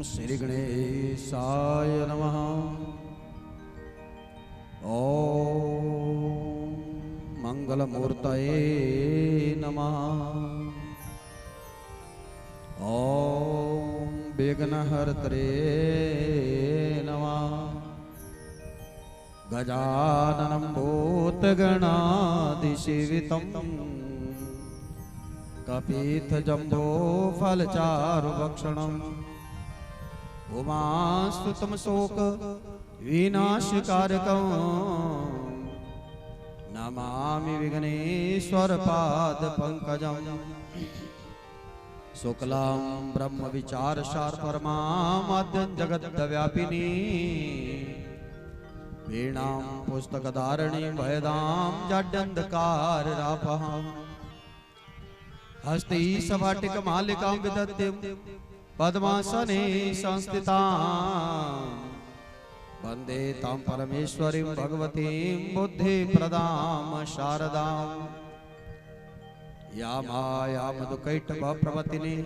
श्री गणेशाय नमः। ओम मंगलमूर्तये नमः। ओम विघ्नहर्त्रे नमः। गजाननं भूतगणाधिसेवितं कपित्थजम्बो फलचारुभक्षणम् उमास्तुतं शोक विनाशकारकं नमामि विघ्नेश्वर पाद पंकजं। शुक्लां ब्रह्म विचार सार परमाद्यं जगद्व्यापिनी वीणां पुस्तकधारिणीं वेदां जाड्यन्धकाररापहां हस्ती सभाटिकमालिकां विदध्यं पद्मासने संस्थितां वन्दे तां परमेश्वरीं भगवतीं बुद्धिप्रदां शारदां। या माया मधुकैटभप्रवतिनी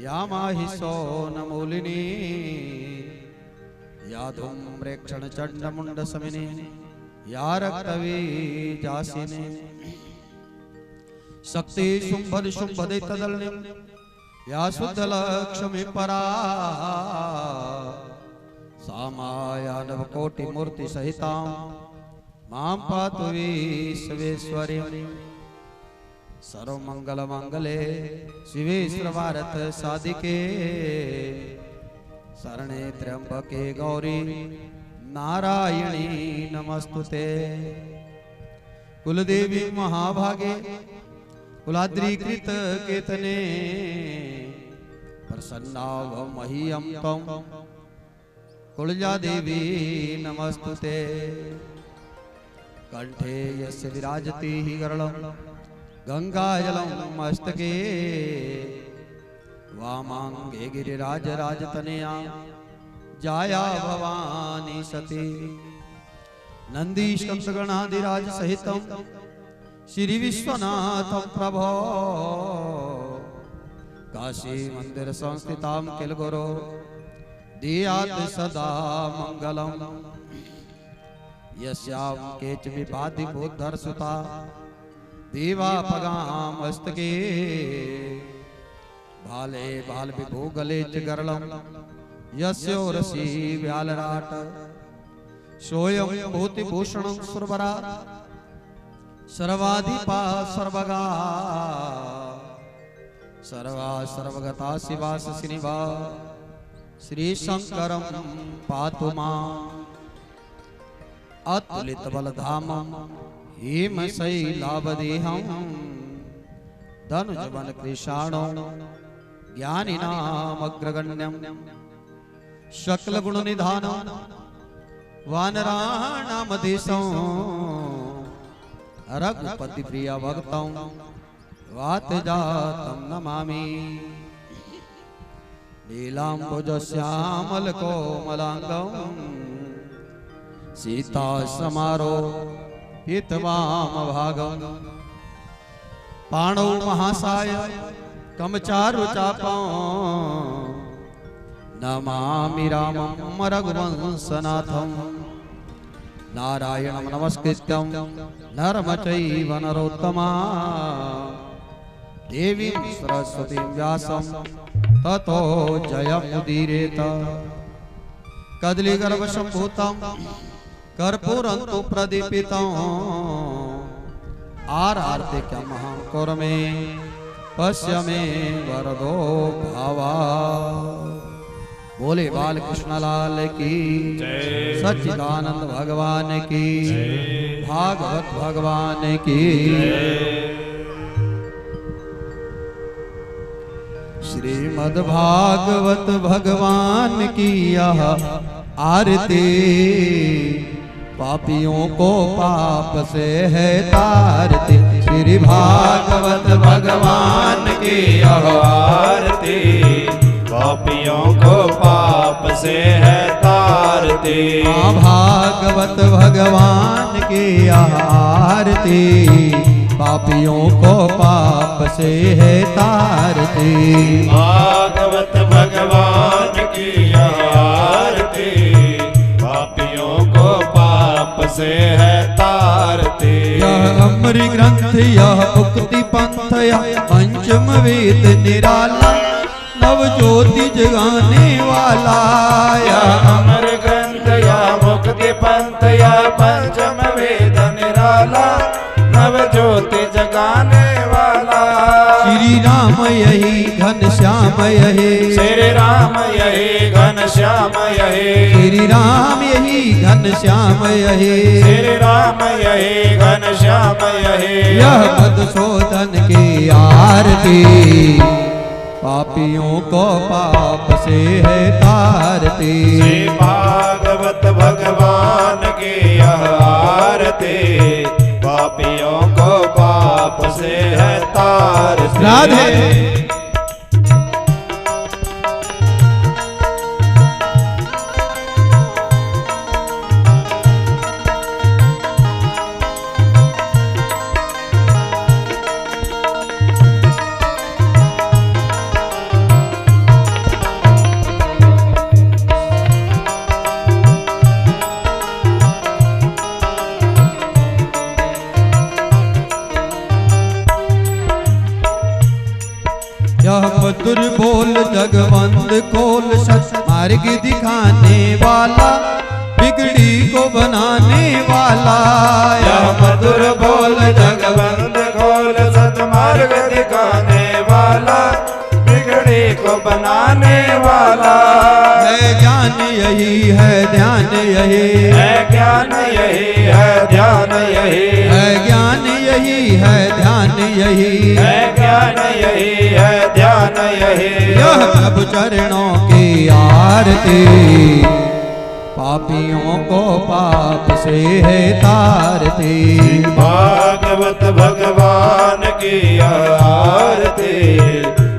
या माहिषोन्मूलिनी या धूम्रेक्षणचण्डमुण्डशमिनी या रक्तबीजासिनी शक्ति शुंभद शुंभदैत्यदलिनी या शुद्धलक्ष्मी परा सा माया नवकोटिमूर्तिसहितां मां पातु विश्वेश्वरी। सर्वमंगलमंगले शिवे सर्वार्थ साधिके शरणे त्र्यंबके गौरी नारायणी नमस्तुते। कुलदेवी महाभागे कुलाद्रीकृत केतने प्रसन्ना मह्यं त्वं कुलजा देवी नमस्तुते। कंठे यस्य विराजति गरलं गंगाजलं मस्तके वामांगे गिरिराजराजतनया जाया भवानी सती। नंदीशंसगणाधिराज सहितं श्री विश्वनाथं प्रभो काशी मंदिर संस्थितां किल गुरो दियात सदा मंगलम्। यस्यां केच विभाति बुद्धर्सुता देवापगां मस्तके भाले भाल विभोगले च गरलं यस्योरसी व्यालराट सोयं भूतिभूषणं सुरवरा सर्वाधिपा सर्वगा सर्वा सर्वगता शिवा श्रीनिवा श्री शंकरं पातु मां। अतुलित बलधामं हेमशैलावदेहं धनुजवन कृशाणो ज्ञानिनामग्रगण्यं शकलगुणनिधानं वानराणामधीशं रघुपति प्रिय भक्तं वातजातं नमामि। नीलाम्बुजश्यामलकोमलाङ्गं सीता समारो हितवामभागं पाणौ महासाय कमचारुचापं नमामि रामं रघुवंशनाथं। नारायणं नमस्कृत्यं नरं चैव नरोत्तमा देवीं सरस्वतीं व्यासं ततो जयमुदीरयेत्। कदलीगर्भसम्भूतं कर्पूरं तु प्रदीपितं आरार्तिकमहं कुर्मे पश्य मे वरदो भावा। बोले बालकृष्ण लाल की सच्चिदानंद भगवान की भागवत भगवान की। श्रीमद् भागवत भगवान की यह आरती पापियों को पाप से है तारती। श्री भागवत भगवान की यह आरती पापियों को पाप से है तारती। भागवत भगवान की आरती पापियों को पाप से है तारती। भागवत भगवान की से है तारते। यह अमर ग्रंथ यह मुक्ति पंथ यह पंचम वेद निराला, नव ज्योति जगाने वाला। यह अमर ग्रंथ यह मुक्ति पंथ यह पंचम वेद निराला, नव ज्योति जगाने वाला। श्री राम यही घन श्याम यही, श्री राम यही घन श्याम यही, श्री राम यही घन श्याम यही, श्री राम यही घन श्याम यही। यह मधुसूदन की आरती, पापियों को पाप से है तारती। श्री भागवत भगवान की यह आरती, पापियों को पाप से है तारती। राधे यह मधुर बोल जगवंत खोल सच मार्ग दिखाने वाला, बिगड़ी को बनाने वाला। यह मधुर बोल जगवंत खोल सतमार्ग दिखाने वाला, बिगड़ी को बनाने वाला। है ज्ञान यही है ध्यान यही, है ज्ञान यही है ध्यान यही, है ज्ञान यही है ध्यान यही, है ज्ञान यही है ध्यान यही। यह प्रभु चरणों की आरती, पापियों को पाप से है तारती। भागवत भगवान की यह आरती,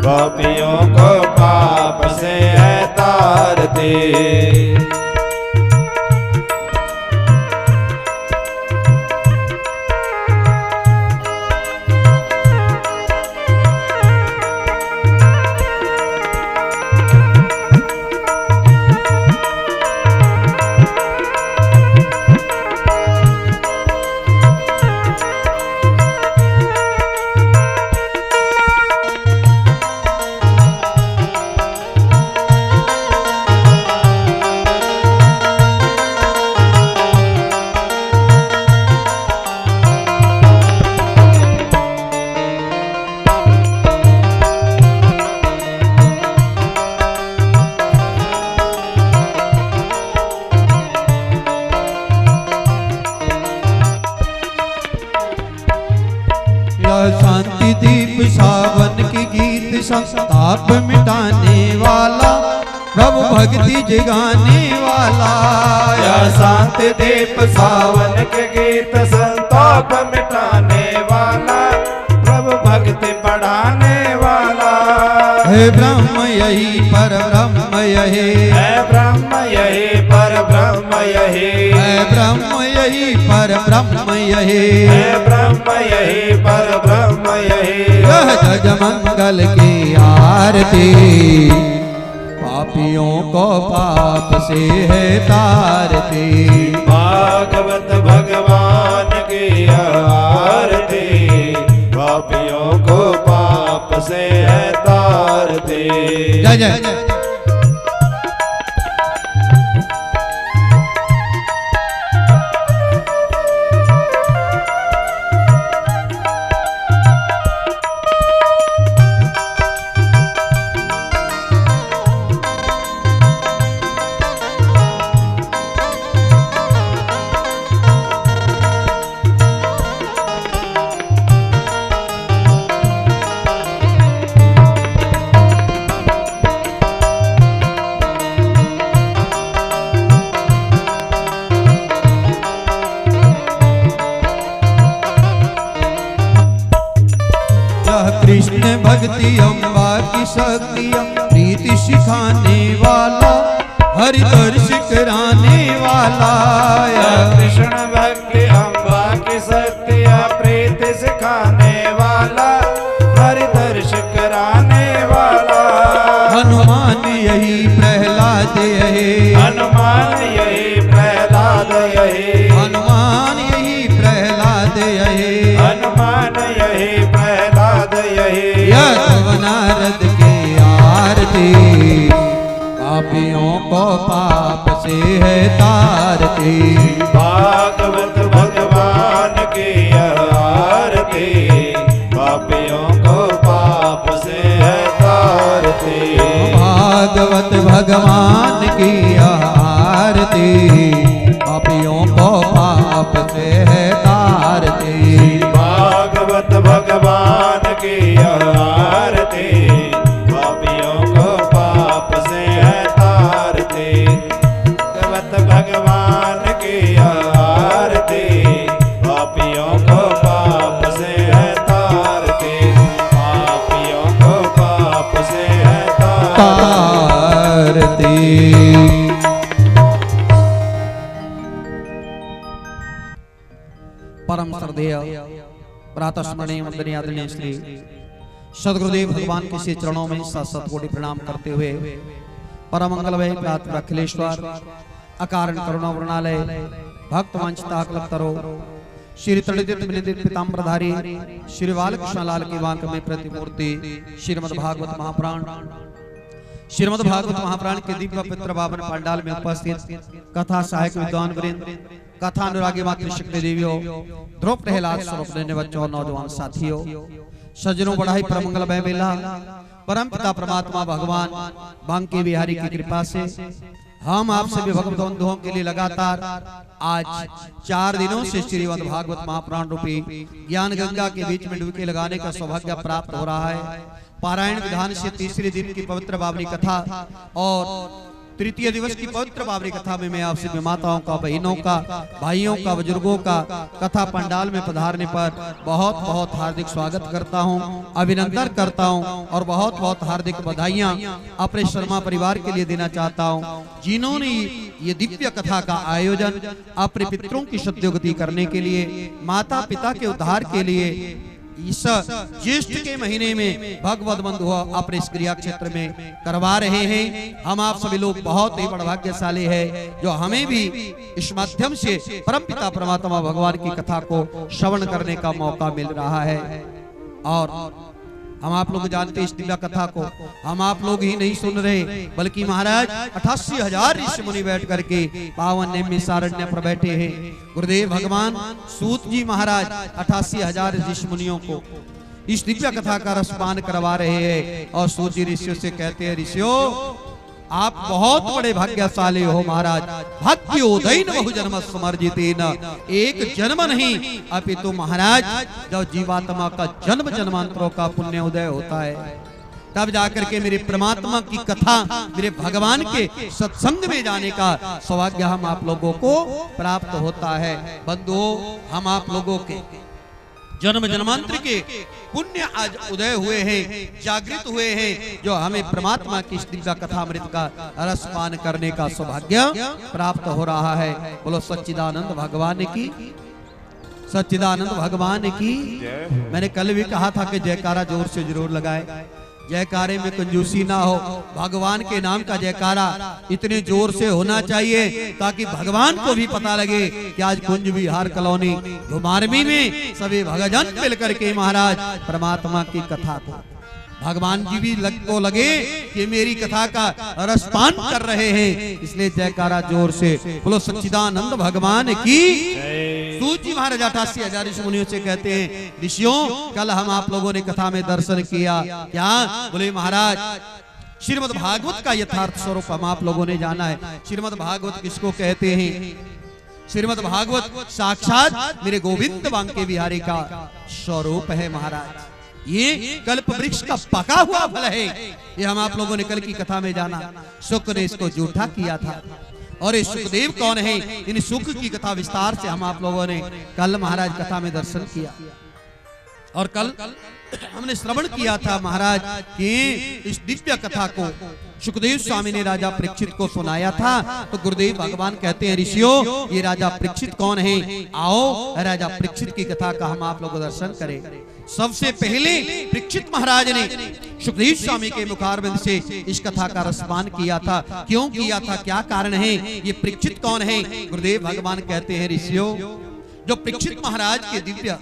पापियों को पाप से है तारती। शांति दीप सावन की गीत संताप मिटाने वाला, प्रभु भक्ति जगाने वाला। यह शांति दीप सावन के गीत संताप मिटाने वाला, प्रभु भक्ति बढ़ाने वाला। है ब्रह्म यही पर ब्रह्म यही, है ब्रह्म यही पर ब्रह्म यही, है ब्रह्म यही पर ब्रह्म यही, है ब्रह्म यही पर ब्रह्म यही। यह जग मंगल की आरती, पापियों को पाप से है तारती। भागवत भगवान की यह आरती, पापियों को पाप से है तारती। जय जय कृष्ण भक्ति अम्बा की शक्ति प्रीति सिखाने वाला, हरि दर्श कराने वाला। कृष्ण भक्ति अम्बा की शक्ति प्रीति सिखाने वाला, हरि दर्श कराने वाला। हनुमान यही प्रहलाद यही, हनुमान यही प्रहलाद यही, हनुमान को पाप से है तारते। भागवत भगवान की आरती पापियों को पाप से है तारती। भागवत भगवान की आरती पापियों को पाप से है तारती। भागवत भगवान की आरती पापियों को पाप से है तारती। भागवत भगवान की आरती पापियों को पाप से है तारती। पापियों को पाप से है तारती। परम श्रद्धेय प्रातः स्मरणीय वंदनीय आदरणीय श्री सदगुरुदेव भगवान के श्री चरणों में सत कोटि प्रणाम करते हुए परम मंगलमय प्रातः अखिलेश्वर अकारण करुणा वर्णालय भक्त वंचिता कल्पतरो श्री तड़ित विनिदित पीताम्बरधारी श्री बालकृष्ण लाल की वांक में प्रतिमूर्ति श्रीमद् भागवत महापुराण श्रीमद् भागवत महापुराण के दिव्य पवित्र पावन पंडाल में उपस्थित कथा सहायक विद्वान वृंद, कथा अनुरागी मातृशक्ति देवियों, ध्रुव प्रहलाद स्वरूप लेने बच्चों और नौजवान साथियों, सज्जनों बढ़ाई परमंगलमय मेला परम पिता परमात्मा भगवान बांके बिहारी की कृपा से हम आप सभी भगवत बंधुओं के लिए लगातार आज 4 दिनों से श्रीमद् भागवत महापुराण रूपी ज्ञान गंगा के बीच में डुबकी लगाने का सौभाग्य प्राप्त हो रहा है। पारायण विधान से तीसरे दिन की पवित्र बावरी कथा और तृतीय दिवस की पवित्र बावरी कथा में मैं आपसे माताओं का, बहनों का, भाइयों का, बुजुर्गों का कथा पंडाल में पधारने पर बहुत बहुत हार्दिक स्वागत करता हूं, अभिनंदन करता हूं और बहुत बहुत हार्दिक बधाइयां अपने शर्मा परिवार के लिए देना चाहता हूं, जिन्होंने ये दिव्य कथा का आयोजन अपने पितरों की सद्योगति करने के लिए, माता पिता के उद्धार के लिए इस ज्येष्ठ के महीने में भगवत बंधु अपने इस क्रिया क्षेत्र में करवा रहे हैं। हम आप सभी लोग बहुत ही बड़भाग्यशाली है जो हमें भी इस माध्यम से परमपिता परमात्मा भगवान की कथा को श्रवण करने का मौका मिल रहा है। और हम आप लोग जानते इस दिव्य कथा को हम आप लोग ही नहीं सुन रहे बल्कि महाराज 88,000 ऋषि मुनि बैठ करके पावन निम्न सारण्य पर बैठे हैं। गुरुदेव भगवान सूत जी महाराज 88,000 ऋषि मुनियों को इस दिव्य कथा का रसपान करवा रहे हैं और सूत जी ऋषियों से कहते हैं, ऋषियों आप बहुत बड़े भाग्यशाली हो महाराज। भाग्योदय बहुजन्म समर्जितेन, एक जन्म नहीं अपितु महाराज जब जीवात्मा का जन्म जन्मांतरों का पुण्य उदय होता है तब जाकर के मेरे परमात्मा की कथा, मेरे भगवान के सत्संग में जाने का सौभाग्य हम आप लोगों को प्राप्त होता है। बंधुओं, हम आप लोगों के जन्म जन्मांतर के पुण्य आज उदय हुए हैं, जागृत हुए हैं, जो हमें परमात्मा की दिव्य कथामृत का रसपान करने का सौभाग्य प्राप्त हो रहा है। बोलो सच्चिदानंद भगवान की, सच्चिदानंद भगवान की। मैंने कल भी कहा था कि जयकारा जोर से जरूर लगाए, जयकारे में कंजूसी ना हो। भगवान के नाम का जयकारा इतने जोर से होना चाहिए ताकि भगवान को भी पता लगे कि आज कुंज विहार कॉलोनी घुमारवी में सभी भगजन मिलकर के महाराज परमात्मा की कथा को भगवान जी भी को लगे कि मेरी कथा का रसपान कर रहे हैं, इसलिए जयकारा जोर से बोलो सच्चिदानंद भगवान की। सूत जी महाराज 88,000 ऋषि मुनियों से कहते हैं, ऋषियों कल हम आप लोगों ने कथा में दर्शन किया, क्या बोले महाराज श्रीमद् भागवत का यथार्थ स्वरूप हम आप लोगों ने जाना है। श्रीमद् भागवत किसको कहते हैं? श्रीमद् भागवत साक्षात मेरे गोविंद बांके बिहारी का स्वरूप है महाराज। ये कल्प वृक्ष का पका हुआ फल है, ये हम आप लोगों ने कल की कथा में जाना। शुक ने इसको जूठा किया था और ये सुखदेव कौन है, इन सुख की कथा विस्तार से हम आप लोगों ने कल महाराज कथा में दर्शन किया। और कल हमने श्रवण किया था महाराज कि इस दिव्य कथा को सुखदेव स्वामी ने राजा परीक्षित को सुनाया था। तो गुरुदेव भगवान कहते हैं, ऋषियों ये राजा परीक्षित कौन है, आओ राजा परीक्षित की कथा का हम आप लोग दर्शन करें। सबसे पहले परीक्षित महाराज ने सुखदेव स्वामी के मुखारबिंद से इस कथा का रसपान किया था। क्यों किया था, क्या कारण है, ये परीक्षित कौन है? गुरुदेव भगवान कहते हैं, ऋषियों जो परीक्षित महाराज के दिव्य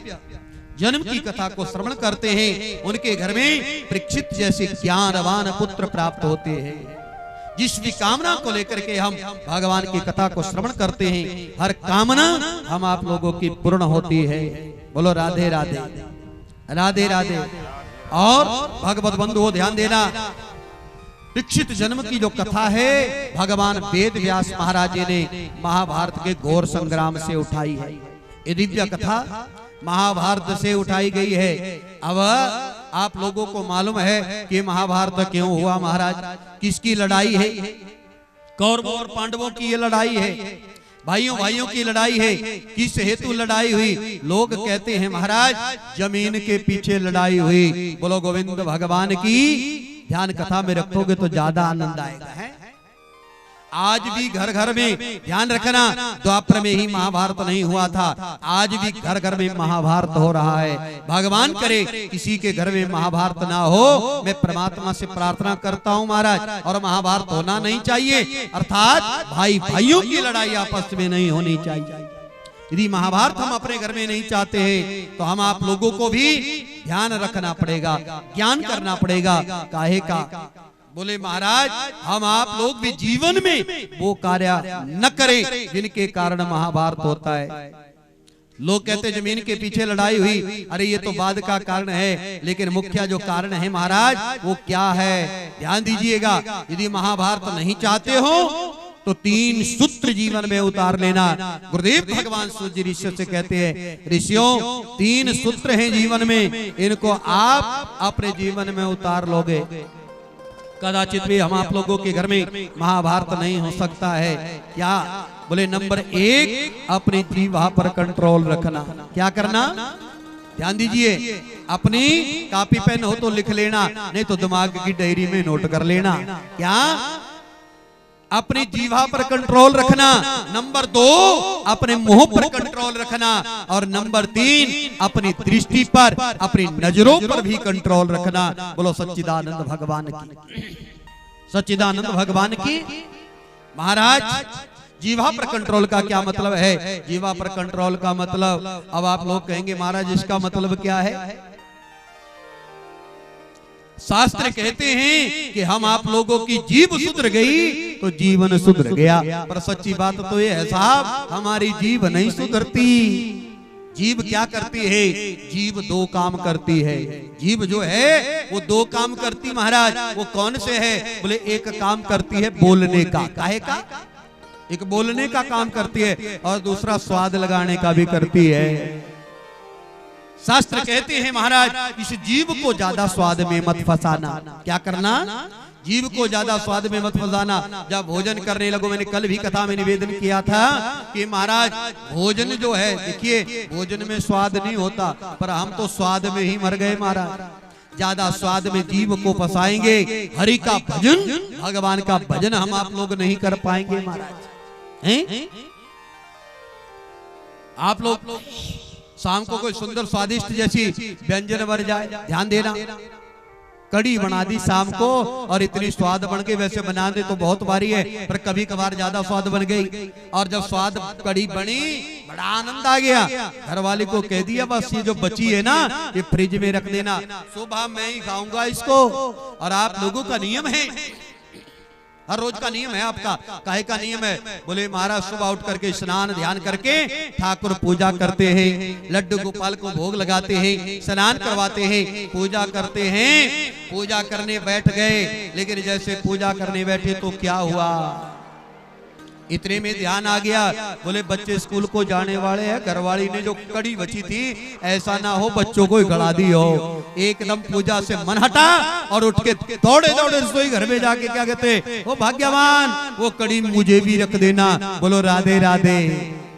जन्म की कथा को श्रवण करते हैं उनके घर में परीक्षित जैसे ज्ञानवान पुत्र प्राप्त होते हैं। जिस भी कामना को लेकर के हम भगवान की कथा को श्रवण करते हैं, हर कामना हम आप लोगों की पूर्ण होती है। बोलो राधे राधे, राधे राधे। और भगवत बंधुओं ध्यान देना, दीक्षित जन्म की जो कथा है भगवान वेद व्यास महाराज जी ने महाभारत के घोर संग्राम से उठाई है। ये दिव्य कथा महाभारत से उठाई गई है। अब आप लोगों को मालूम है कि महाभारत क्यों हुआ महाराज, किसकी लड़ाई है? कौरवों और पांडवों की ये लड़ाई है, भाइयों भाइयों की लड़ाई है। किस हेतु लड़ाई हुई? लोग कहते हैं महाराज जमीन के पीछे लड़ाई हुई। बोलो गोविंद भगवान की। ध्यान कथा में रखोगे तो ज्यादा आनंद आएगा है। आज भी घर घर में ध्यान रखना, द्वापर में ही महाभारत नहीं हुआ था, आज भी घर घर में महाभारत हो रहा है। भगवान करे किसी के घर में महाभारत ना हो। मैं परमात्मा से प्रार्थना करता हूँ महाराज, और महाभारत होना नहीं चाहिए, अर्थात भाई भाइयों की लड़ाई आपस में नहीं होनी चाहिए। यदि महाभारत हम अपने घर में नहीं चाहते हैं तो हम आप लोगों को भी ध्यान रखना पड़ेगा, ज्ञान करना पड़ेगा। काहे का? बोले महाराज हम आप लोग भी जीवन में वो कार्य न करें जिनके कारण महाभारत होता है। लोग कहते जमीन के पीछे लड़ाई हुई, अरे ये तो बाद का कारण है, लेकिन मुख्य जो कारण है महाराज वो क्या है? ध्यान दीजिएगा। यदि महाभारत नहीं चाहते हो तो 3 सूत्र जीवन में उतार लेना। गुरुदेव भगवान सूर्य जी ऋषियों से कहते हैं, ऋषियों 3 सूत्र हैं जीवन में, इनको आप अपने जीवन में उतार लोगे कदाचित भी हम आप लोगों के घर में महाभारत नहीं हो सकता है। क्या? बोले नंबर 1 अपनी जीवा पर कंट्रोल रखना। क्या करना? ध्यान दीजिए, अपनी कॉपी पेन हो तो लिख लेना, नहीं तो दिमाग की डायरी में नोट कर लेना। क्या? अपनी जीवा पर कंट्रोल रखना। नंबर 2 अपने मुंह पर कंट्रोल रखना। और नंबर 3 अपनी दृष्टि पर, अपनी नजरों पर भी कंट्रोल रखना। बोलो सच्चिदानंद भगवान की, सच्चिदानंद भगवान की। महाराज जीवा पर कंट्रोल का क्या मतलब है? जीवा पर कंट्रोल का मतलब, अब आप लोग कहेंगे महाराज इसका मतलब क्या है? शास्त्र कहते हैं कि हम आप लोगों की जीभ सुधर गई तो जीवन सुधर गया, पर सच्ची बात तो ये है साहब, हमारी जीभ नहीं सुधरती। जीभ क्या करती है? जीभ 2 काम करती है। जीभ जो है वो 2 काम करती महाराज। वो कौन से है? बोले एक काम करती है बोलने का। काहे का? एक बोलने का काम करती है, और दूसरा स्वाद लगाने का भी करती है। शास्त्र कहते हैं महाराज इस जीव को ज्यादा स्वाद में मत फंसाना। क्या करना? जीव को ज्यादा स्वाद में मत फंसाना। जब भोजन करने लगो, मैंने कल भी कथा में निवेदन किया था कि महाराज भोजन जो है, देखिए भोजन में स्वाद नहीं होता, पर हम तो स्वाद में ही मर गए महाराज। ज्यादा स्वाद में जीव को फंसाएंगे, हरि का भजन, भगवान का भजन हम आप लोग नहीं कर पाएंगे महाराज। हैं? आप लोग शाम को कोई सुंदर स्वादिष्ट जैसी व्यंजन बन जाए, ध्यान देना। कड़ी बना दी शाम को और इतनी स्वाद बन गई, वैसे बना दे तो बहुत बारी है, पर कभी कभार ज्यादा स्वाद बन गई। और जब स्वाद कड़ी बनी बड़ा आनंद आ गया, घर वाले को कह दिया बस ये जो बची है ना ये फ्रिज में रख देना, सुबह मैं ही खाऊंगा इसको। और आप लोगों का नियम है, हर रोज का नियम है आपका। काहे का नियम है? बोले महाराज सुबह उठ करके स्नान ध्यान करके ठाकुर पूजा करते हैं, लड्डू गोपाल को भोग लगाते हैं, स्नान करवाते हैं, पूजा करते हैं। पूजा करने बैठ गए, लेकिन जैसे पूजा करने बैठे तो क्या हुआ? इतने में ध्यान आ गया, बोले बच्चे स्कूल को जाने वाले हैं, घरवाली ने जो कड़ी बची थी ऐसा ना हो बच्चों को गला दी हो। एकदम पूजा से मन हटा और उठ के दौड़े दौड़े रसोई घर में जाके क्या कहते, वो भाग्यवान वो कड़ी मुझे भी रख देना। बोलो राधे राधे,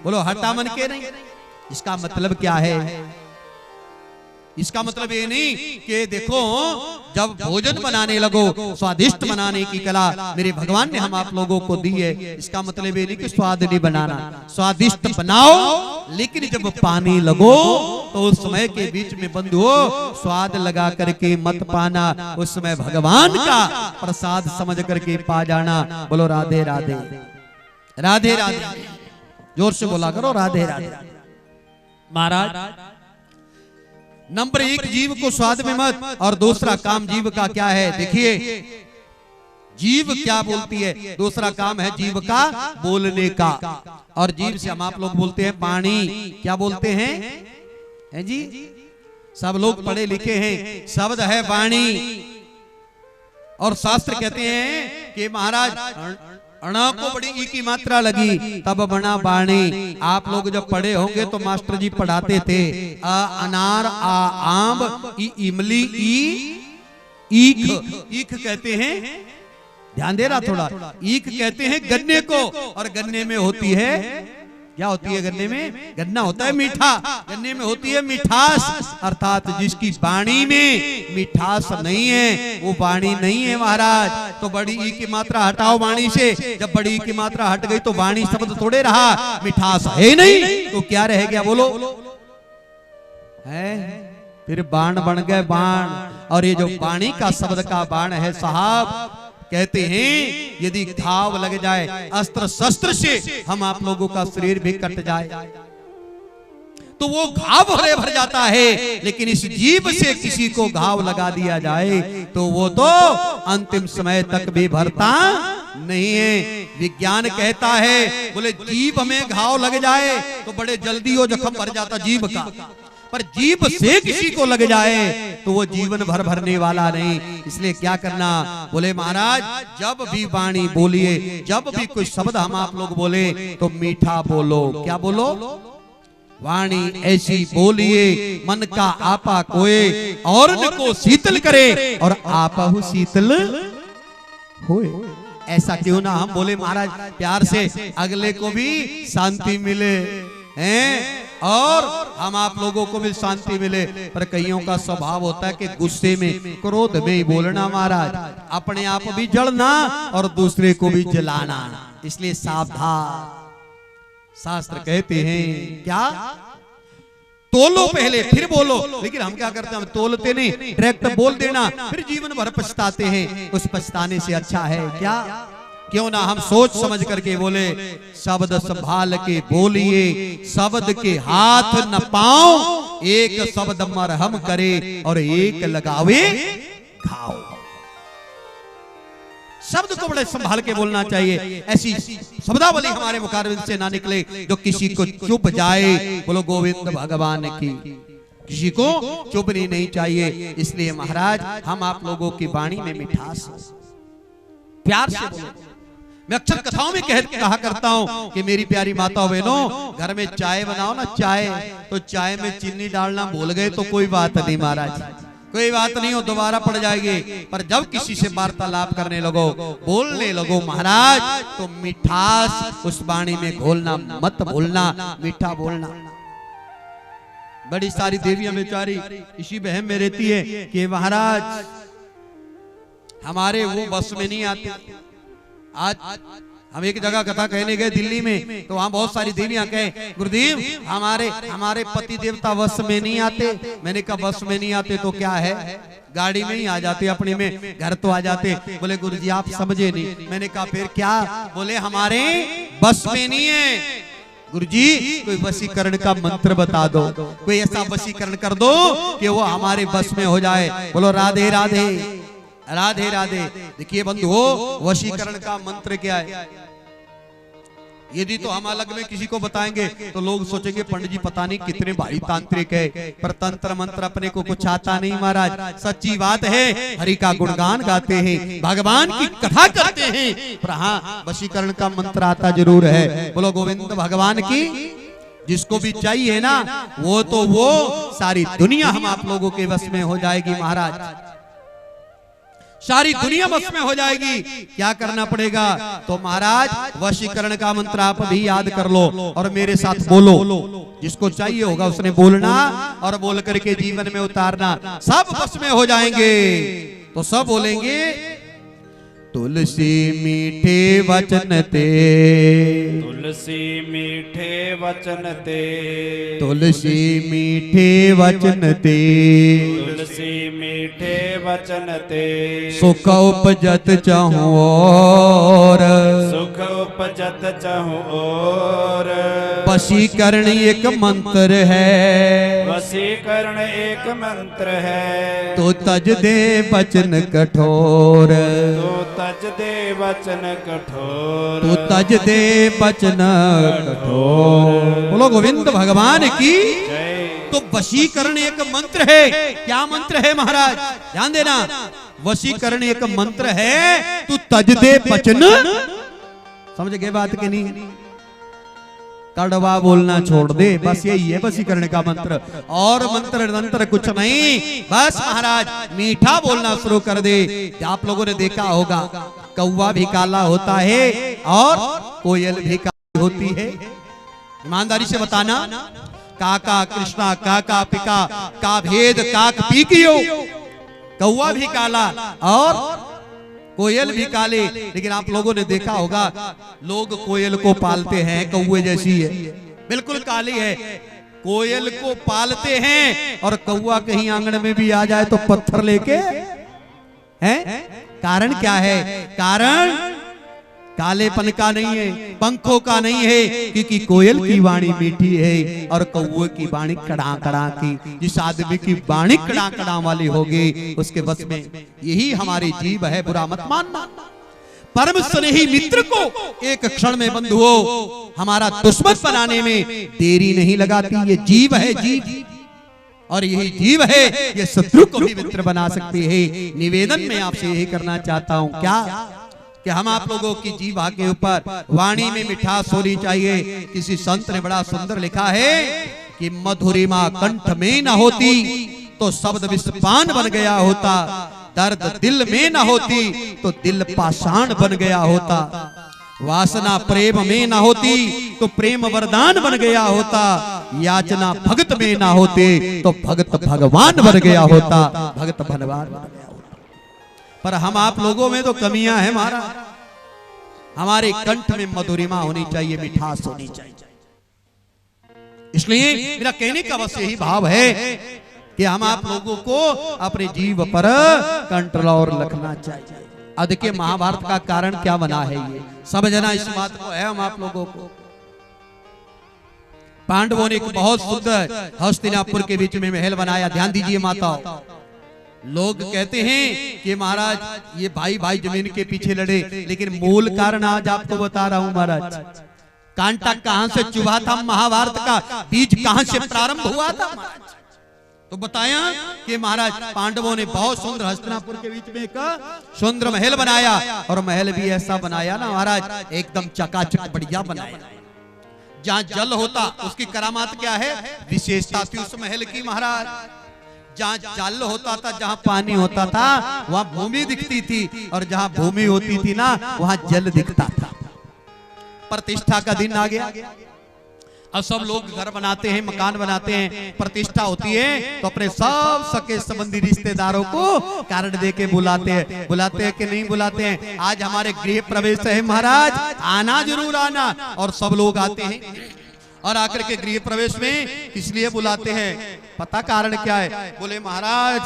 बोलो हटा मन के नहीं। इसका मतलब क्या है? इसका मतलब ये नहीं कि देखो जब भोजन बनाने लगो, स्वादिष्ट बनाने की कला मेरे भगवान ने हम आप लोगों को दी है। इसका मतलब ये नहीं कि स्वाद नहीं बनाना, स्वादिष्ट बनाओ, लेकिन जब पानी लगो तो उस समय के बीच में बंधुओं स्वाद लगा करके मत पाना, उस समय भगवान का प्रसाद समझ करके पा जाना। बोलो राधे राधे, राधे राधे, जोर से बोला करो राधे राधे। महाराज नंबर 1 जीव को स्वाद में मत, और दूसरा काम जीव का क्या है? देखिए जीव क्या बोलती है, दूसरा काम है जीव का बोलने का। और जीव से हम आप लोग बोलते हैं पानी, क्या बोलते हैं जी? सब लोग पढ़े लिखे हैं, शब्द है वाणी। और शास्त्र कहते हैं कि महाराज अणा को बड़ी ई की मात्रा लगी तब बना वाणी। आप लोग जब पढ़े होंगे तो मास्टर जी पढ़ाते थे अ अनार, आ आम, ई इमली, ई ईख। ईख कहते हैं, ध्यान दे रहा थोड़ा, ईख कहते हैं गन्ने को। और गन्ने में होती है, क्या होती है गन्ने में? गन्ना होता है मीठा, गन्ने में होती है मिठास। अर्थात जिसकी वाणी में मिठास नहीं है वो वाणी नहीं है महाराज। तो बड़ी ई की मात्रा हटाओ वाणी से, जब बड़ी ई की मात्रा हट गई तो वाणी शब्द थोड़े रहा, मिठास है नहीं तो क्या रह गया बोलो? है फिर बाण बन गए बाण। और ये जो वाणी का शब्द का बाण है साहब, कहते हैं यदि घाव लग जाए अस्त्र शस्त्र से हम आप लोगों का शरीर भी कट जाए तो वो घाव भरे भर जाता है, लेकिन इस जीव से किसी को घाव लगा दिया जाए तो वो तो अंतिम समय तक भी भरता नहीं है। विज्ञान कहता है बोले जीव में घाव लग जाए तो बड़े जल्दी वो जख्म भर जाता जीव का, पर जीव से किसी को लग जाए तो वो जीवन भर भरने वाला नहीं। इसलिए क्या करना, बोले महाराज जब भी वाणी बोलिए, जब भी कोई शब्द हम आप लोग बोले तो मीठा बोलो। क्या बोलो? वाणी ऐसी बोलिए मन का आपा कोए और को शीतल करे और आपहु शीतल होए। ऐसा क्यों ना हम बोले महाराज प्यार से, अगले को भी शांति मिले हैं और हम आप लोगों को भी शांति मिले। पर कईयों का स्वभाव होता है कि गुस्से में, क्रोध में ही बोलना महाराज, अपने आप भी जलना और दूसरे को भी जलाना। इसलिए सावधान। शास्त्र कहते हैं क्या? तोलो पहले फिर बोलो। लेकिन हम क्या करते हैं, हम तोलते नहीं, डायरेक्ट बोल देना, फिर जीवन भर पछताते हैं। उस पछताने से अच्छा है क्या, क्यों ना हम सोच समझ करके बोले। शब्द संभाल के बोलिए, शब्द के हाथ न पाओ, एक शब्द मरहम करे और एक लगावे घाव। शब्द को बड़े संभाल के बोलना चाहिए। ऐसी शब्दावली हमारे मुखारबिन से ना निकले जो किसी को चुप जाए। बोलो गोविंद भगवान की, किसी को चुपनी नहीं चाहिए। इसलिए महाराज हम आप लोगों की वाणी में मिठास, प्यार से बोलो। मैं अक्सर कथाओं में कहा करता हूं कि मेरी प्यारी माताओं बहनों, घर में चाय बनाओ ना, चाय तो चाय में चीनी डालना भूल गए तो कोई बात नहीं महाराज, कोई बात नहीं हो, दोबारा पड़ जाएगी। पर जब किसी से वार्तालाप करने लगो, बोलने लगो महाराज, तो मिठास उस वाणी में घोलना मत भूलना, मीठा बोलना। बड़ी सारी देवियां बेचारी इसी बहम में रहती है कि महाराज हमारे वो बस में नहीं आते। आज हम एक जगह कथा कहने गए दिल्ली में, तो वहां बहुत सारी देवियां कहे गुरुदेव हमारे पति देवता बस में नहीं आते। मैंने कहा बस में नहीं आते तो क्या है, गाड़ी में ही आ जाते, अपने में घर तो आ जाते। बोले गुरुजी आप समझे नहीं। मैंने कहा फिर क्या? बोले हमारे बस में नहीं है। गुरुजी कोई वशीकरण का मंत्र बता दो, कोई ऐसा वशीकरण कर दो कि वो हमारे बस में हो जाए। बोलो राधे राधे, राधे राधे। देखिए बंधुओं, वशीकरण का मंत्र क्या है? यदि तो हम अलग में किसी को बताएंगे तो लोग सोचेंगे पंडित जी पता नहीं कितने भारी तांत्रिक है, पर तंत्र मंत्र अपने को कुछ आता नहीं महाराज। सच्ची बात है, हरि का गुणगान गाते हैं, भगवान की कथा करते हैं, पर हाँ वशीकरण का मंत्र आता जरूर है। बोलो गोविंद भगवान की। जिसको भी चाहिए ना वो तो वो सारी दुनिया हम आप लोगों के वश में हो जाएगी महाराज, सारी दुनिया बस में हो जाएगी। क्या करना पड़ेगा? तो महाराज वशीकरण का मंत्र आप भी याद कर लो और मेरे साथ बोलो। जिसको चाहिए होगा उसने बोलना और बोल करके जीवन में उतारना, सब बस में हो जाएंगे। तो सब बोलेंगे तुलसी मीठे वचन ते, तुलसी मीठे वचन ते, तुलसी मीठे वचन ते, तुलसी मीठे वचन ते, सुख उपजत चाहूं और, सुख उपजत चाहूं और। वशीकरण एक मंत्र है, वशीकरण एक मंत्र है। तो तज दे वचन कठोर, तो तज दे वचन कठोर, तो तज दे वचन कठोर। बोलो गोविंद भगवान की। तो वशीकरण एक मंत्र है। क्या मंत्र है महाराज? ध्यान देना, वशीकरण एक मंत्र है। तू तज दे वचन, समझ गए बात के नहीं? कड़वा बोलना छोड़ दे, बस यही है वशीकरण का मंत्र। और मंत्र कुछ नहीं, बस महाराज मीठा बोलना शुरू कर दे। आप लोगों ने देखा होगा, कौवा भी काला होता है और कोयल भी काली होती है। ईमानदारी से बताना, काका कृष्णा काका पिका का भेद काक पी कियो। कौवा भी काला और कोयल भी काले। लेकिन आप लोगों ने देखा होगा, लोग कोयल को पालते हैं, कौवे जैसी है, बिल्कुल काली है। कोयल को पालते हैं और कौवा कहीं आंगन में भी आ जाए तो पत्थर लेके हैं। कारण क्या है? कारण कालेपन का नहीं है, पंखों का नहीं है, क्योंकि कोयल की वाणी मीठी है और कौवे की वाणी कड़ा कड़ा की। जिस आदमी की वाणी कड़ा कड़ा वाली होगी, उसके बस में यही हमारी जीव है। बुरा मत मानना। परम स्नेही मित्र को एक क्षण में बंधुओं हमारा दुश्मन बनाने में देरी नहीं लगाती। ये जीव है, जीव, और यही जीव है, ये शत्रु को भी मित्र बना सकती है। निवेदन में आपसे यही करना चाहता हूं क्या कि हम आप लोगों की जीवा के ऊपर वाणी में मिठास होनी चाहिए। किसी संत ने बड़ा सुंदर लिखा है कि मधुरिमा कंठ में न होती तो शब्द विषपान बन गया होता, दर्द दिल में न होती तो दिल पाषाण बन गया होता, वासना प्रेम में न होती तो प्रेम वरदान बन गया होता, याचना भगत में न होते तो भगत भगवान बन गया होता, भगत भगवान बन गया होता। पर हम आप लोगों में तो कमियां हैं महाराज। हमारे कंठ में मधुरिमा होनी चाहिए, मिठास होनी चाहिए। इसलिए मेरा कहने का बस यही भाव है कि हम आप लोगों को अपने जीव पर कंट्रोल रखना चाहिए। देखिए महाभारत का कारण क्या बना है, ये समझना इस बात को है हम आप लोगों को। पांडवों ने एक बहुत सुंदर हस्तिनापुर के बीच में महल बनाया। ध्यान दीजिए माताओं, लोग कहते हैं कि महाराज ये भाई भाई जमीन के पीछे लड़े, लेकिन मूल कारण आज आपको बता रहा हूं महाराज। कांटा कहां से चुभा था महाभारत का, बीज कहां से प्रारंभ हुआ था महाराज? तो बताया कि महाराज पांडवों ने बहुत सुंदर हस्तिनापुर के बीच में एक सुंदर महल बनाया, और महल भी ऐसा बनाया ना महाराज, एकदम चकाचक बढ़िया बनाया। जहां जल होता उसकी करामात क्या है, विशेषता थी उस महल की महाराज। जहाँ जल होता था, जहाँ पानी होता था, वहाँ भूमि दिखती थी, और जहाँ भूमि होती थी ना, वहाँ जल दिखता था। प्रतिष्ठा का दिन आ गया। अब सब लोग घर बनाते हैं, मकान बनाते हैं, प्रतिष्ठा होती है तो अपने सब सके संबंधी रिश्तेदारों को कारण दे के बुलाते हैं। बुलाते हैं कि नहीं बुलाते हैं? आज हमारे गृह प्रवेश है महाराज, आना जरूर आना। और सब लोग आते हैं, और आकर के गृह प्रवेश में इसलिए बुलाते हैं, पता कारण क्या है? बोले महाराज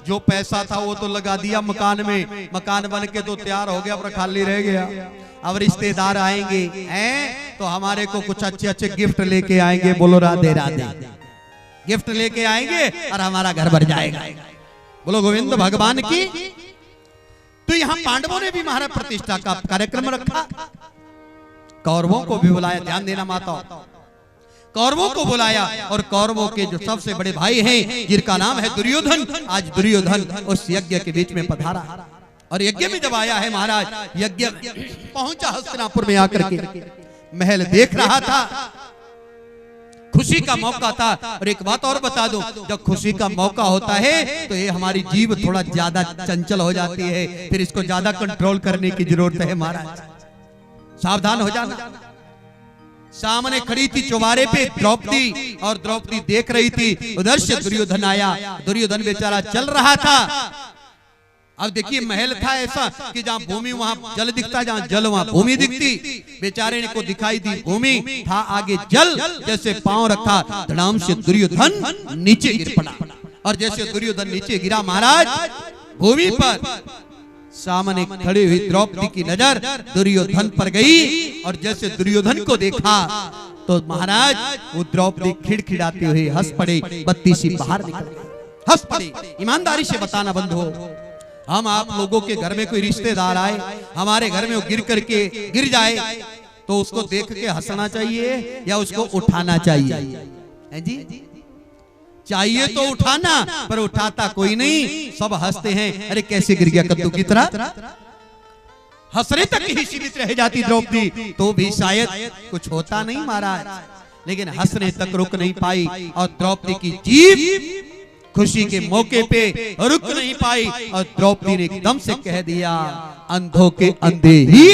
जो पैसा था वो तो लगा दिया मकान में, मकान बन के तो तैयार हो गया पर खाली रह गया। अब रिश्तेदार आएंगे हैं तो हमारे को कुछ अच्छे अच्छे गिफ्ट लेके आएंगे। बोलो राधे राधे। गिफ्ट लेके आएंगे और हमारा घर भर जाएगा। बोलो गोविंद भगवान की। तो यहाँ पांडवों ने भी महाराज प्रतिष्ठा का कार्यक्रम रखा, कौरवों को भी बुलाया। ध्यान देना माता, कौरवों को बुलाया, और कौरवों के जो सबसे बड़े भाई हैं जिनका नाम है दुर्योधन, आज दुर्योधन उस यज्ञ के बीच में पधारा। और यज्ञ में जब आया है महाराज, यज्ञ पहुंचा हस्तिनापुर में आकर के महल देख रहा था, खुशी का मौका था। और एक बात और बता दूं, जब खुशी का मौका होता है तो ये हमारी जीभ थोड़ा ज्यादा चंचल हो जाती है, फिर इसको ज्यादा कंट्रोल करने की जरूरत है महाराज। सावधान हो जाना। सामने खड़ी थी चौबारे पे द्रौपदी, और द्रौपदी देख रही थी। उधर से दुर्योधन आया। दुर्योधन बेचारा चल रहा था। अब देखिए महल था ऐसा कि जहाँ भूमि वहाँ जल दिखता, जहाँ जल वहाँ भूमि दिखती। बेचारे को दिखाई दी भूमि, था आगे जल। जैसे पांव रखा, धड़ाम से दुर्योधन नीचे गिर पड़ा। और जैसे दुर्योधन नीचे गिरा महाराज, भूमि पर सामने खड़ी हुई द्रौपदी की नजर दुर्योधन पर गई। और जैसे दुर्योधन को देखा तो महाराज वो द्रौपदी खिड़खिड़ाती हुई हंस पड़े, बत्ती सी बाहर निकल गई, हंस पड़े। ईमानदारी से बताना बंधु, हम आप लोगों के घर में कोई रिश्तेदार आए, हमारे घर में वो गिर जाए तो उसको देख के हंसना चाहिए या उसको उठाना चाहिए? है जी? चाहिए तो उठाना, पर उठाता कोई नहीं, सब हंसते हैं। अरे कैसे गिर गया कद्दू की तरह। हंसने तक ही सीमित रह जाती द्रौपदी तो भी शायद कुछ होता नहीं महाराज, लेकिन हंसने तक रुक नहीं पाई और द्रौपदी की जीभ खुशी के मौके पे रुक नहीं पाई और द्रौपदी ने एकदम से कह दिया, अंधों के अंधे ही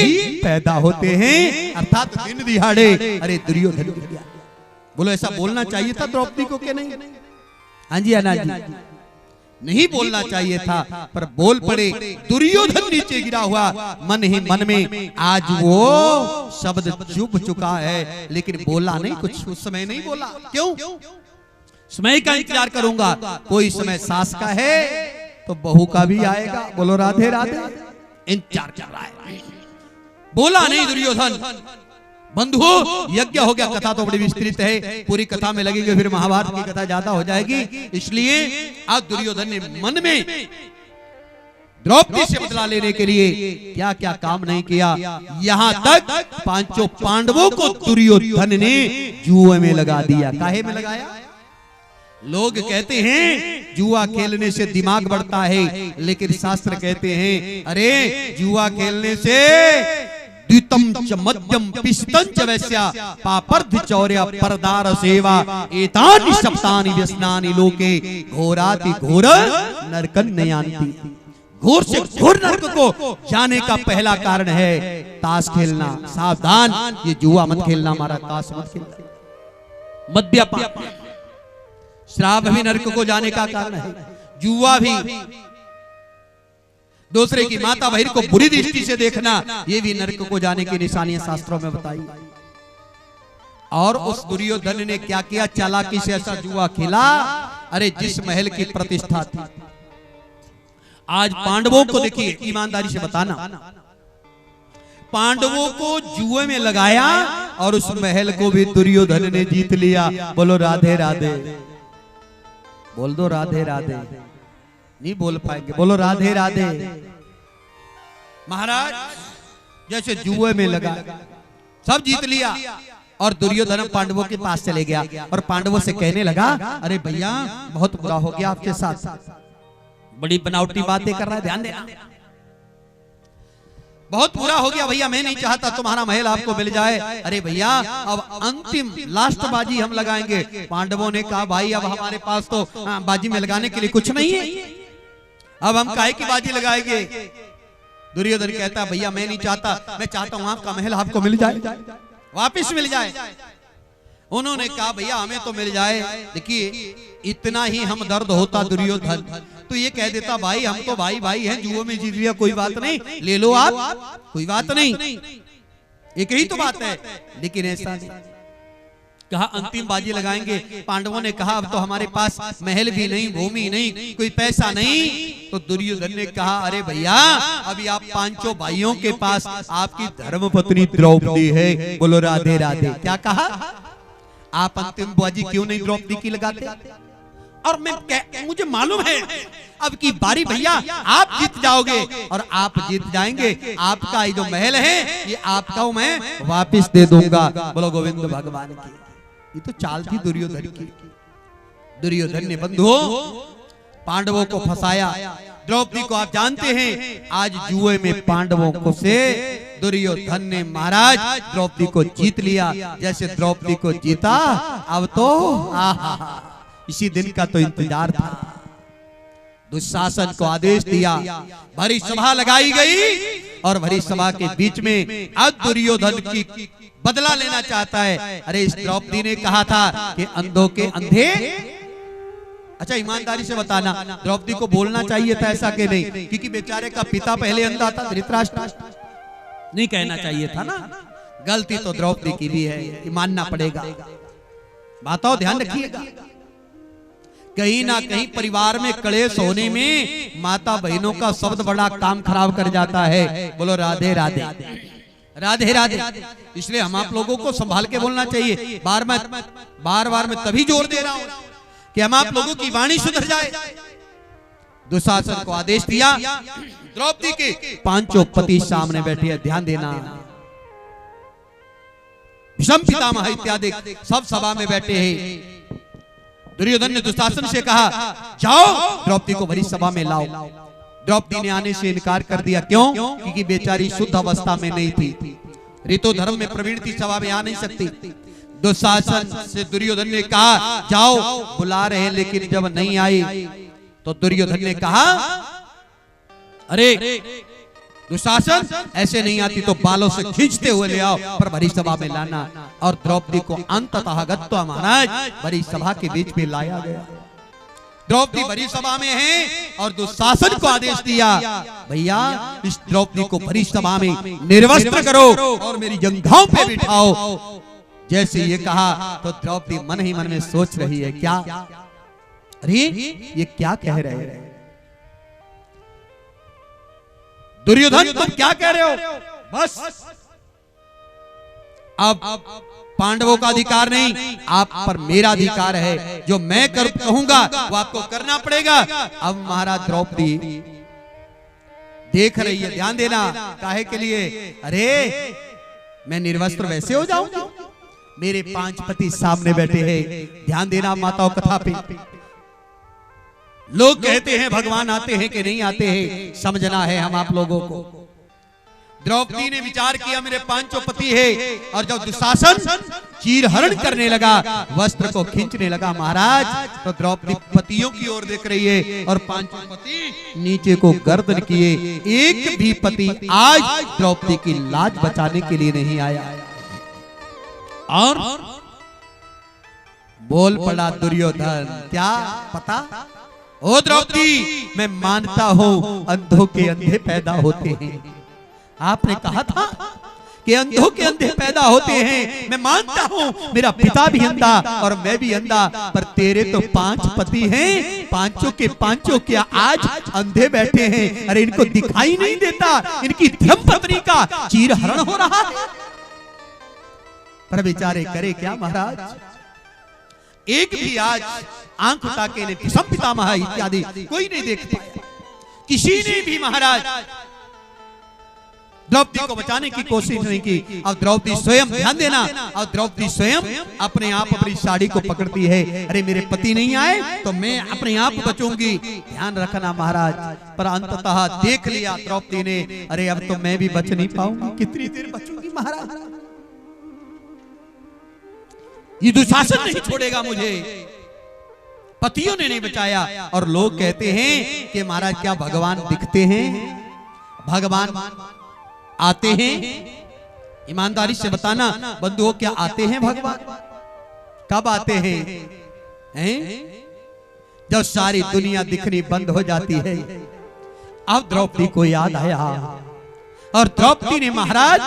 पैदा होते हैं, अर्थात दिन दिहाड़े। अरे दुर्योधन गिर गया। बोलो ऐसा बोलना चाहिए था द्रौपदी को कि नहीं? हाँ जी अना जी, नहीं बोलना चाहिए था, पर बोल पड़े। दुर्योधन नीचे गिरा हुआ, मन ही मन में आज वो शब्द चुभ चुका है, लेकिन बोला नहीं कुछ, उस समय नहीं बोला। क्यों? समय का इंतजार करूंगा, कोई समय सास का है तो बहू का भी आएगा। बोलो राधे राधे, इंतजार कर रहा है। बोला नहीं दुर्योधन। बंधुओं, यज्ञ हो गया, कथा तो बड़ी विस्तृत है, पूरी कथा में लगेगी फिर महाभारत की कथा ज्यादा हो जाएगी। इसलिए आज दुर्योधन ने मन में द्रौपदी से बदला लेने के लिए क्या क्या काम नहीं किया। यहां तक पांचों पांडवों को दुर्योधन ने जुए में लगा दिया। काहे में लगाया? लोग कहते हैं जुआ खेलने से दिमाग बढ़ता है, लेकिन शास्त्र कहते हैं अरे जुआ खेलने से द्वितम च मध्यम पिष्टं च वैश्या पापर्ध चौर्य परदार सेवा एतानि सप्तानि व्यसनानि लोके घोराति घोर नरकं नयान्ति। घोर से घोर नरक को जाने का पहला कारण है ताश खेलना। सावधान, ये जुआ मत खेलना, हमारा ताश मत खेलना। मद्यपान, श्राप भी नरक को जाने का कारण है, जुआ भी। दूसरे की माता बहन को बुरी दृष्टि से देखना, ये भी नरक को जाने की निशानियां शास्त्रों में बताई। और उस दुर्योधन ने क्या किया? चालाकी से ऐसा जुआ खेला, अरे जिस महल की प्रतिष्ठा थी। आज पांडवों को देखिए, ईमानदारी से बताना, पांडवों को जुए में लगाया और उस महल को भी दुर्योधन ने जीत लिया। बोलो राधे राधे, बोल दो राधे राधे। नहीं बोल पाएंगे, बोलो राधे राधे। महाराज जैसे जुए में लगा, सब जीत लिया और दुर्योधन पांडवों के पास चले गया और पांडवों से कहने लगा, अरे भैया बहुत बुरा हो गया आपके साथ, बड़ी बनावटी बातें कर रहा है, ध्यान देना, बहुत बुरा हो गया भैया, मैं नहीं चाहता तुम्हारा महल आपको मिल जाए। अरे भैया अब अंतिम लास्ट बाजी हम लगाएंगे। पांडवों ने कहा भाई अब हमारे पास तो बाजी में लगाने के लिए कुछ नहीं है, अब हम काहे की बाजी लगाएंगे। दुर्योधन कहता भैया मैं नहीं चाहता, मैं चाहता हूं आपका महल आपको मिल जाए, वापिस मिल जाए। उन्होंने कहा भैया हमें तो मिल जाए। देखिए इतना ही हम दर्द होता दुर्योधन तो ये कह देता भाई हम तो भाई भाई हैं, जुओं में जीत लिया कोई बात नहीं, ले लो आप, कोई बात नहीं, एक ही तो बात है। लेकिन ऐसा नहीं, कहा अंतिम बाजी लगाएंगे। पांडवों ने कहा अब तो हमारे पास महल भी नहीं, भूमि नहीं, कोई पैसा नहीं। तो दुर्योधन ने कहा अरे भैया अभी आप पांचों भाइयों के पास आपकी धर्मपत्नी द्रौपदी है। बोलो राधे राधे। क्या कहा? आप अंतिम बाजी क्यों नहीं द्रौपदी की लगाते? और मुझे मालूम है अब की बारी भैया आप जीत जाओगे और आप जीत जाएंगे, आपका ये जो महल है ये आपका मैं वापस दे दूंगा। बोलो गोविंद भगवान की। ये तो चाल थी दुर्योधन की। दुर्योधन ने बंधुओं पांडवों को फंसाया। द्रौपदी को आप जानते हैं आज जुए में पांडवों को से दुर्योधन ने महाराज द्रौपदी को जीत लिया। जैसे द्रौपदी को जीता अब तो इसी दिन का तो इंतजार था। दुशासन को आदेश दिया, भरी सभा लगाई गई और भरी सभा के बीच में अब दुर्योधन की बदला लेना चाहता है। अरे इस द्रौपदी ने कहा था कि अंधों के अंधे। अच्छा ईमानदारी से बताना द्रौपदी को बोलना चाहिए था ऐसा कि नहीं? क्योंकि बेचारे का पिता पहले अंधा था, धृतराष्ट्र, नहीं कहना चाहिए था ना। गलती तो द्रौपदी की भी है, मानना पड़ेगा। बातों ध्यान रखिएगा, कहीं ना कहीं परिवार में क्लेश होने में माता बहनों का शब्द बड़ा काम खराब कर जाता है। बोलो राधे राधे। राधे राधे। इसलिए हम आप लोगों को संभाल के बोलना चाहिए। बार बार मैं तभी जोर दे रहा हूं कि हम आप लोगों की वाणी सुधर जाए। दुशासन को आदेश दिया, द्रौपदी के पांचों पति सामने बैठे हैं, ध्यान देना। भीष्म पितामह इत्यादि सब सभा में बैठे हैं। दुर्योधन ने दुशासन से कहा, जाओ द्रौपदी को भरी सभा में लाओ। द्रौपदी ने आने से इनकार कर दिया। क्यों? क्योंकि बेचारी शुद्ध अवस्था में नहीं थी, ऋतु धर्म में प्रवीण थी, सभा में आ नहीं सकती। दुशासन से दुर्योधन ने कहा, जाओ बुला रहे हैं, लेकिन जब नहीं आई तो दुर्योधन ने कहा, अरे दुशासन ऐसे नहीं आती तो बालों से खींचते हुए ले आओ, पर भरी सभा में लाना। और द्रौपदी को अंततः गत्वा महाराज भरी सभा के बीच में लाया गया। द्रौपदी भरी सभा में है और दुशासन को आदेश दिया, भैया इस द्रौपदी को भरी सभा में निर्वस्त्र करो और मेरी जंघाओं पे बिठाओ। जैसे ये कहा तो द्रौपदी मन ही मन में सोच रही है, क्या अरे ये क्या कह रहे हैं दुर्योधन, तुम क्या कह रहे हो? बस अब पांडवों का अधिकार नहीं, आप पर मेरा अधिकार है। जो मैं कहूंगा वो आपको करना पड़ेगा। अब महाराज द्रौपदी देख रही है, ध्यान देना, काहे के लिए? अरे मैं निर्वस्त्र वैसे हो जाऊंगा? मेरे 5 पति सामने बैठे हैं। ध्यान देना माताओं, कथा पे लोग कहते हैं भगवान आते हैं कि नहीं आते हैं, समझना है हम आप लोगों को। द्रौपदी ने विचार किया, मेरे 5 पति है, और जब दुशासन चीरहरण करने लगा, वस्त्र को खींचने लगा महाराज, तो द्रौपदी पतियों की ओर देख रही है और 5 पति नीचे को गर्दन किए। एक भी पति आज द्रौपदी की लाज बचाने के लिए नहीं आया। और बोल पड़ा दुर्योधन, क्या पता? ओ द्रौपदी, मैं मानता हूं अंधों के अंधे पैदा होते हैं। आपने कहा था कि अंधों के अंधे पैदा होते हैं, मैं मानता हूं मेरा पिता भी अंधा और मैं भी अंधा, पर तेरे तो 5 पति हैं, पांचों के पांचों क्या आज अंधे बैठे हैं? अरे इनको दिखाई नहीं देता, इनकी धर्मपत्नी का चीरहरण हो रहा है। पर बेचारे करे क्या महाराज? एक भी आज आंख उठा के ने भीष्म पितामह इत्यादि कोई नहीं देख पाया, किसी ने भी महाराज द्रौपदी को बचाने की कोशिश नहीं की। अब द्रौपदी स्वयं, ध्यान देना, अब द्रौपदी स्वयं अपने आप अपनी साड़ी को पकड़ती है। अरे मेरे पति नहीं आए तो मैं अपने आप बचूंगी, ध्यान रखना महाराज। पर अंततः देख लिया द्रौपदी ने, अरे अब तो मैं भी बच नहीं पाऊंगी, कितनी देर बचूंगी महाराज? ये दुशासन नहीं छोड़ेगा मुझे। पतियों ने नहीं बचाया। और लोग कहते हैं कि महाराज क्या भगवान दिखते हैं? भगवान आते हैं? ईमानदारी से बताना बंधुओं, क्या आते हैं भगवान? कब आते हैं? जब सारी दुनिया दिखनी बंद हो जाती है। अब द्रौपदी को याद आया और द्रौपदी ने महाराज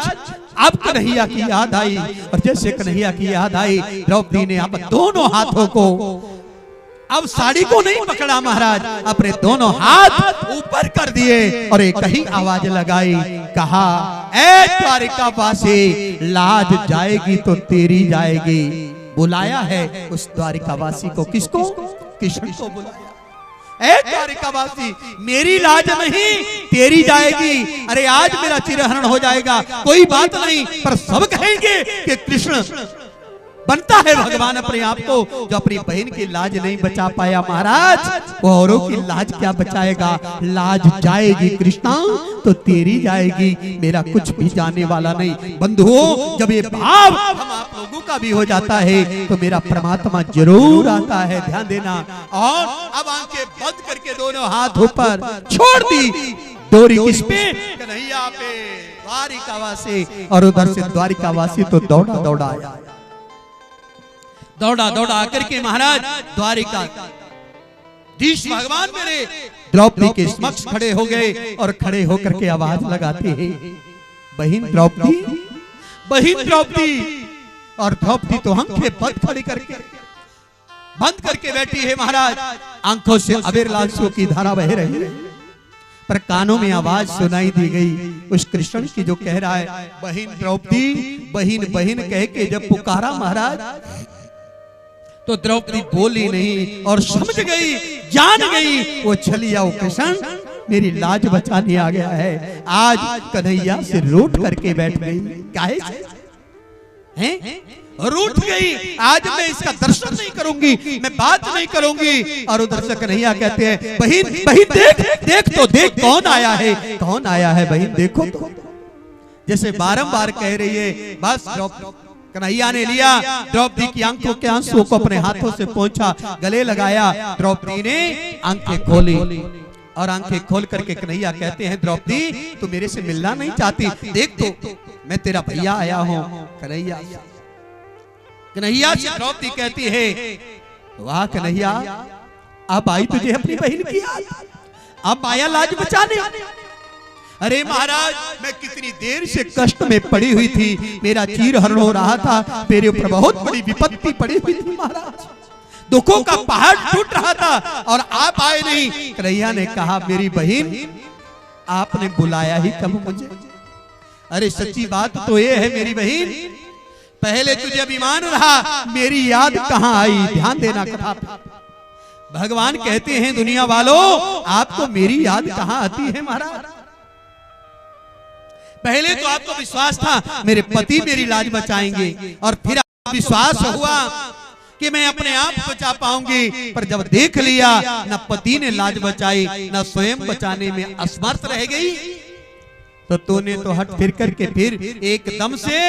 अब कन्हैया की याद आई, और जैसे कन्हैया की याद आई द्रौपदी ने अब दोनों हाथों को, अब साड़ी को नहीं पकड़ा महाराज, अपने दोनों हाथ ऊपर कर दिए और एक ही आवाज लगाई, कहा, ऐ द्वारिकावासी, लाज जाएगी तो तेरी जाएगी। बुलाया है उस द्वारिकावासी को, किसको? कृष्ण को बुलाया। ऐ द्वारिकावासी, मेरी लाज नहीं तेरी जाएगी। अरे आज मेरा चिरहरण हो जाएगा, कोई बात नहीं, पर सब कहेंगे कि कृष्ण बनता है भगवान अपने आप को, जो अपनी बहन की लाज नहीं बचा पाया महाराज, वो औरों की लाज क्या बचाएगा? लाज जाएगी कृष्णा तो तेरी जाएगी, मेरा कुछ भी जाने वाला नहीं। बंधुओं, जब ये भाव हम आप लोगों का भी हो जाता है तो मेरा परमात्मा जरूर आता है, ध्यान देना। और अब आंखें बंद करके दोनों हाथ ऊपर छोड़ दी, डोरी किस पे? कन्हैया पे, द्वारिकावासी। और उधर से द्वारिकावासी तो दौड़ा दौड़ा आया, दौड़ा दौड़ा आकर के महाराज द्वारिका धीश भगवान मेरे द्रौपदी के समक्ष खड़े हो गए और खड़े होकर के आवाज लगाते हैं, बहन द्रौपदी, बहन द्रौपदी। और द्रौपदी तो आंखें बंद करके बैठी है महाराज, आंखों से अबीर आंसुओं की धारा बह रही है। पर कानों में आवाज सुनाई दी गई उस कृष्ण की जो कह रहा है बहिन द्रौपदी, बहिन बहिन कह के जब पुकारा महाराज, तो द्रौपदी बोली नहीं और समझ गई, जान गई वो छलिया वो कृष्ण मेरी लाज बचाने आ गया है। आज कन्हैया से रूठ करके बैठ गई, काहे हैं? रूठ गई, आज मैं इसका दर्शन नहीं करूंगी, मैं बात नहीं करूंगी। और उधर से कन्हैया कहते हैं बहिन बहिन देख देख तो देख कौन आया है, कौन आया है बहिन देखो तो। जैसे बारंबार कह रही है बस। कन्हैया ने लिया द्रौपदी की आंखों के आंसुओं को अपने हाथों से पोंछा, गले लगाया। द्रौपदी ने आंखें खोली और आंखें खोल करके कन्हैया कहते हैं द्रौपदी तू मेरे से मिलना नहीं चाहती, देख तो मैं तेरा भैया आया हूं। कन्हैया कन्हैया से द्रौपदी कहती है वाह कन्हैया, अब आई तुझे अपनी बहन की याद, अब आया लाज बचाने। अरे महाराज मैं कितनी देर से कष्ट में पड़ी हुई थी, मेरा चीर हरण हो रहा था, मेरे ऊपर बहुत बड़ी विपत्ति पड़ी हुई थी महाराज, दुखों का पहाड़ टूट रहा था और आप आए नहीं। कन्हैया ने कहा मेरी बहन आपने बुलाया ही कब मुझे? अरे सच्ची बात तो ये है मेरी बहन, पहले तुझे अभिमान रहा, मेरी याद कहां आई, ध्यान देना कथा पे। भगवान कहते हैं दुनिया वालों आपको मेरी याद कहां आती है महाराज? पहले तो आपको विश्वास था मेरे पति मेरी लाज बचाएंगे, और फिर विश्वास हुआ कि मैं अपने आप बचा पाऊंगी, पर जब देख लिया न पति ने लाज बचाई न स्वयं बचाने में असमर्थ रह गई, तो तूने तो हट फिर करके फिर एकदम से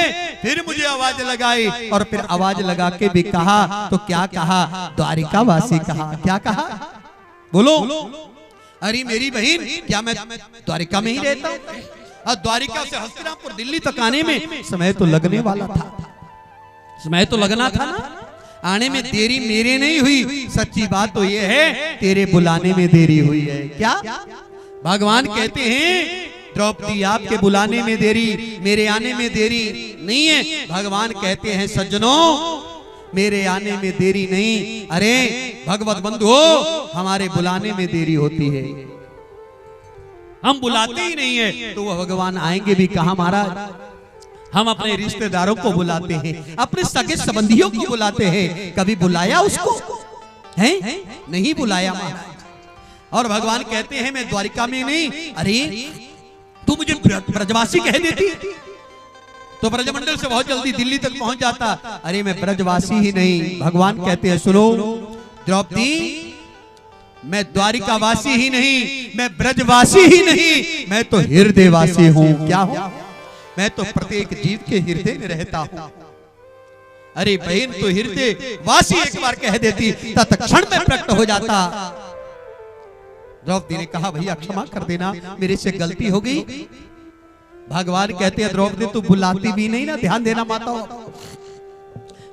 फिर मुझे आवाज लगाई, और फिर आवाज लगा के भी कहा, तो क्या कहा? द्वारिका वासी कहा। क्या कहा बोलो? अरे मेरी बहन क्या मैं द्वारिका में ही रहता हूँ? और द्वारिका से हस्तिनापुर दिल्ली तक आने में समय तो लगने वाला था, समय तो लगना था ना, आने में देरी मेरे नहीं हुई, सच्ची बात तो ये है तेरे बुलाने में देरी हुई है। क्या भगवान कहते हैं द्रौपदी आपके बुलाने में देरी, मेरे आने में देरी नहीं है। भगवान कहते हैं सज्जनों मेरे आने में देरी नहीं, अरे भगवत बंधुओं हमारे बुलाने में देरी होती है, हम बुलाते ही नहीं है तो वह भगवान आएंगे भी कहां महाराज? हम अपने रिश्तेदारों को बुलाते हैं, अपने सगे संबंधियों को बुलाते हैं, कभी बुलाया उसको है? नहीं बुलाया महाराज। और भगवान कहते हैं मैं द्वारिका में नहीं, अरे तू मुझे ब्रजवासी कह देती तो ब्रजमंडल से बहुत जल्दी दिल्ली तक पहुंच जाता। अरे मैं ब्रजवासी ही नहीं, भगवान कहते हैं सुनो द्रौपदी मैं द्वारिका वासी ही नहीं, मैं ब्रजवासी ही नहीं, मैं तो हृदयवासी हूं। क्या हूं? मैं तो प्रत्येक जीव के हृदय में रहता हूं। अरे बहन तो हृदय वासी एक बार कह देती तत्क्षण में प्रकट हो जाता। द्रौपदी ने कहा भैया क्षमा कर देना, मेरे से गलती हो गई। भगवान कहते हैं द्रौपदी तू बुलाती भी नहीं ना, ध्यान देना माताओं।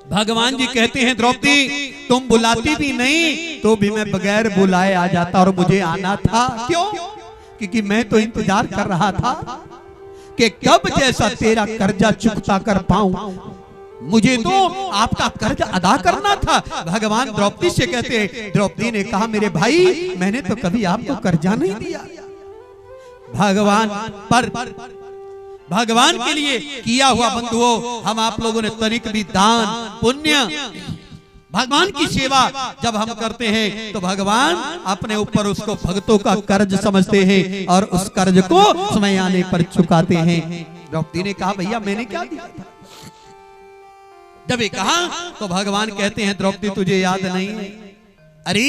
भगवान जी कहते हैं द्रौपदी तुम बुलाती भी नहीं तो भी मैं बगैर बुलाए आ जाता, और मुझे आना था। क्यों? क्योंकि मैं तो इंतजार कर रहा था कि कब जैसा तेरा कर्जा चुकता कर पाऊं, मुझे तो आपका कर्ज अदा करना था। भगवान द्रौपदी से कहते हैं, द्रौपदी ने कहा मेरे भाई मैंने तो कभी आपको कर्जा नहीं दिया, भगवान पर भगवान के लिए किया हुआ बंधुओं हम आप लोगों ने तनिक भी दान पुण्य भगवान की सेवा जब हम करते हैं तो भगवान अपने ऊपर उसको भक्तों का कर्ज समझते हैं और उस कर्ज को समय आने पर चुकाते हैं। द्रौपदी ने कहा भैया मैंने क्या दिया था? जब ये कहा तो भगवान कहते हैं द्रौपदी तुझे याद नहीं? अरे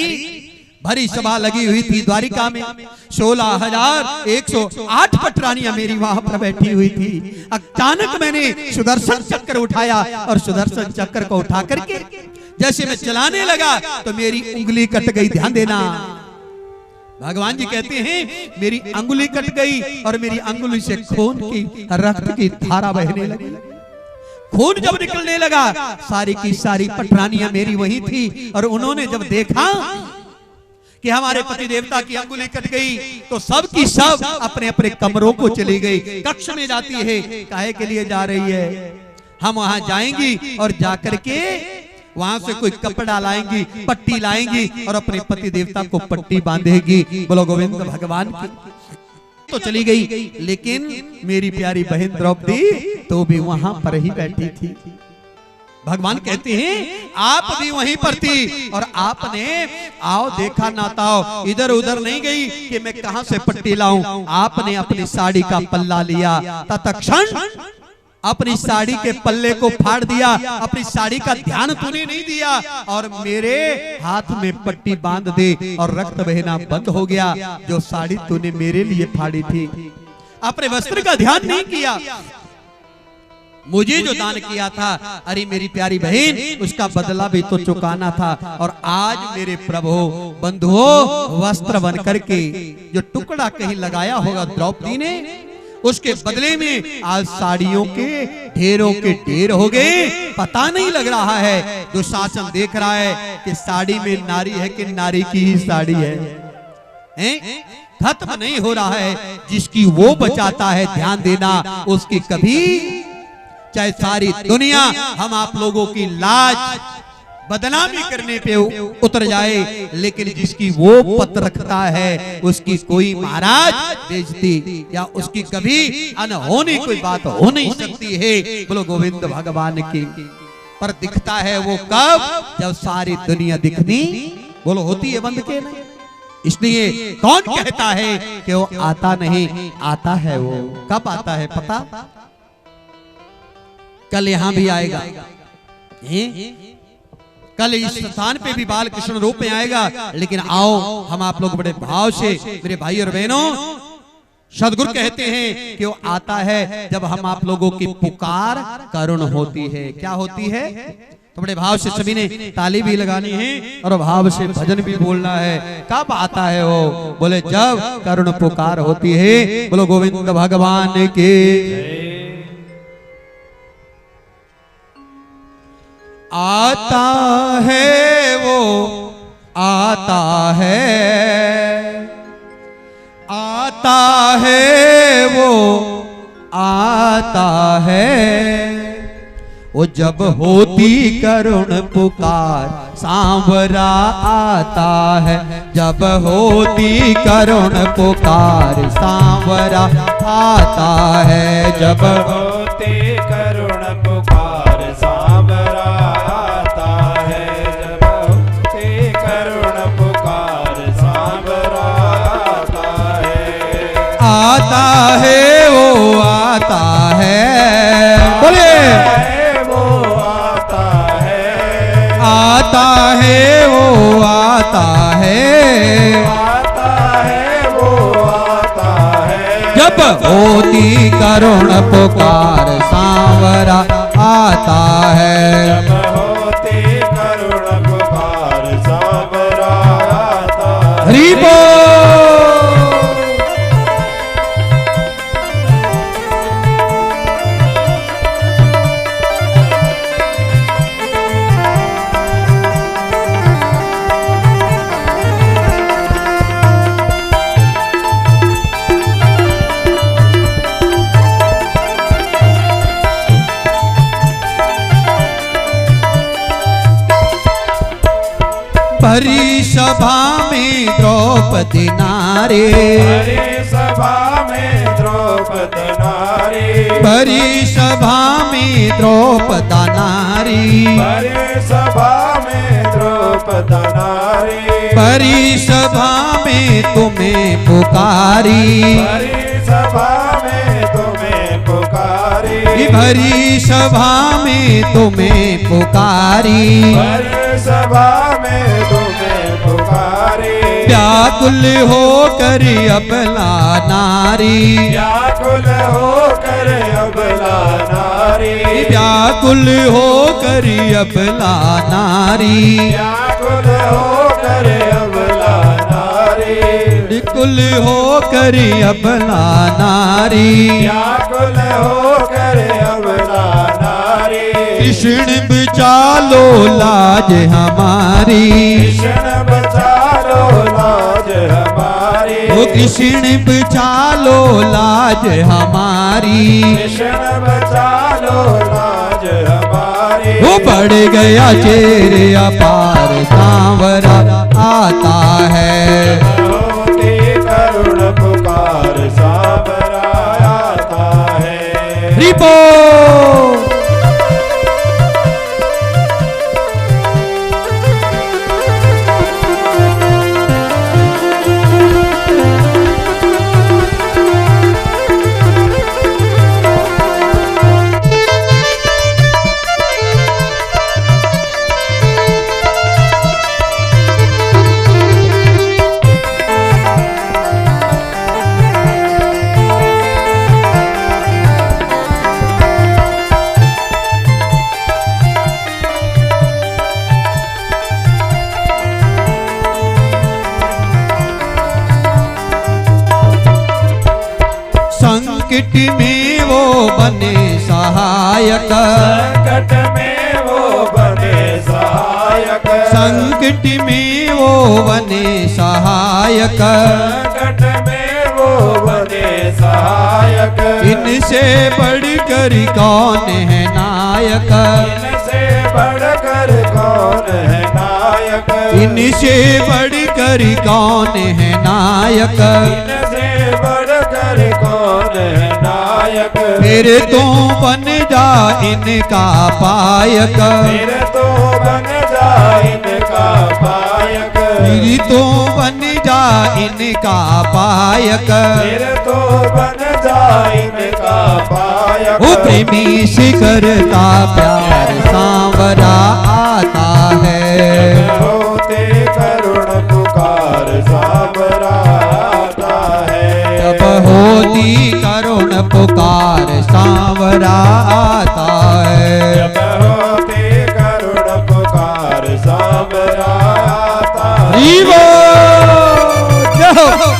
भरी सभा लगी हुई थी द्वारिका में, 16,108 पटरानियां मेरी वहां पर बैठी हुई थी। अचानक मैंने सुदर्शन चक्र उठाया और सुदर्शन चक्र को उठा करके जैसे मैं चलाने लगा तो मेरी उंगली कट गई। ध्यान देना भगवान जी कहते हैं मेरी अंगुली कट गई और मेरी अंगुली से खून की रक्त की धारा बहने लगी। खून जब निकलने लगा सारी की सारी पटरानियां मेरी वही थी और उन्होंने जब देखा कि हमारे पति देवता की अंगुली कट गई तो सब की सब अपने अपने कमरों को चली गई, कक्ष में जाती है। काहे के लिए जा रही है? हम वहां जाएंगी और जाकर के वहां से कोई कपड़ा लाएंगी, पट्टी लाएंगी और अपने पति देवता को पट्टी बांधेगी। बोलो गोविंद भगवान की। तो चली गई, लेकिन मेरी प्यारी बहन द्रौपदी तो भी वहां पर ही बैठी थी। भगवान कहते हैं आप भी वहीं पर थी और आपने आओ देखा ना ताओ, इधर उधर नहीं गई कि मैं कहां से पट्टी लाऊं। आपने अपनी साड़ी का पल्ला लिया, तत्क्षण अपनी साड़ी के पल्ले को फाड़ दिया, अपनी साड़ी का ध्यान तूने नहीं दिया और मेरे हाथ में पट्टी बांध दे और रक्त बहना बंद हो गया। जो साड़ी तूने मेरे लिए फाड़ी थी, अपने वस्त्र का ध्यान नहीं किया, मुझे जो दान किया था, अरे मेरी प्यारी बहन, उसका बदला भी तो चुकाना था। और आज मेरे प्रभु बंधुओं, वस्त्र बन करके जो टुकड़ा कहीं लगाया होगा द्रौपदी ने, उसके बदले में आज साड़ियों के ढेरों के ढेर हो गए। पता नहीं लग रहा है, दुशासन देख रहा है कि साड़ी में नारी है कि नारी की ही साड़ी है, खत्म नहीं हो रहा है। जिसकी वो बचाता है, ध्यान देना, उसकी कभी, चाहे सारी दुनिया हम आप लोगों की लाज बदनामी करने पे उतर जाए, लेकिन जिसकी वो पत रखता है उसकी कोई महाराज बेइज्जती या उसकी कभी अनहोनी कोई बात हो नहीं सकती है। बोलो गोविंद भगवान की। पर दिखता है वो कब, जब सारी दुनिया दिखनी, बोलो होती है बंद के नहीं। इसलिए कौन कहता है कि वो आता नहीं, आता है। वो कब आता है पता? कल यहां भी आएगा, कल इस स्थान पे भी बाल कृष्ण रूप में आएगा। लेकिन आओ हम आप लोग बड़े भाव से, मेरे भाई और बहनों, सदगुरु कहते हैं कि वो आता है जब हम आप लोगों की पुकार करुण होती है। क्या होती है? तो बड़े भाव से सभी ने ताली भी लगानी है और भाव से भजन भी बोलना है। कब आता है वो? बोले जब करुण पुकार होती है। बोलो गोविंद भगवान की। आता है वो, आता है, आता है वो, आता है वो, जब होती करुण पुकार सांवरा आता है। जब होती करुण पुकार सांवरा आता है। जब होती करुण पुकार सांवरा आता है। जब होती करुण पुकार सांवरा आता है। आता है वो, आता है, बोले आता है वो, आता है, आता है वो, आता है। जब होती करुण पुकार सांवरा आता है। जब होती करुण पुकार सांवरा आता है। हरि बोल। भरी सभा में द्रौपदी नारी, भरी सभा में द्रौपदी नारी, भरी सभा में द्रौपदी नारी, भरी सभा में द्रौपदी नारी, भरी सभा में तुम्हें पुकारी, भरी सभा में तुम्हें पुकारी, भरी सभा में तुम्हें पुकारी, भरी सभा में तुम्हें पुकारी। व्याकुल होकर अबला नारी, व्याकुल होकर अबला नारी, व्याकुल होकर अबला नारी, व्याकुल होकर अबला नारी, व्याकुल होकर अबला नारी, व्याकुल होकर अबला नारी। कृष्ण बचा लो लाज हमारी, कृष्ण बचा लो लाज हमारी, ओ कृष्ण बचा लो लाज हमारी, कृष्ण बचा लो लाज हमारी। वो बढ़ गया चेहरे अपार सांवरा आता है। होती करुण पुकार सा रिपो संकट में वो बने सहायक, संकट में वो बने सहायक, संकट में वो बने सहायक, संकट में वो बने सहायक। इनसे बढ़कर कौन है नायक, इनसे बढ़कर कौन है नायक, इनसे बढ़कर कौन है नायक, इनसे बढ़कर कौन है नायक। फिर तू बन जा इनका पायक, फिर तो बन जा इनका पायक, फिर तू बन जा इनका पायक। फिर तो बन जा इनका पायक। वो प्रेमी से करता प्यार सांवरा आता है, होते करुण पुकार सांवरा आता है। जब होती करुण पुकार सांवरा आता है। जब होते करुण पुकार सांवरा आता है। जीवो जय हो।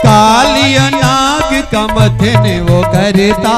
कालिया नाग का मथन वो करता,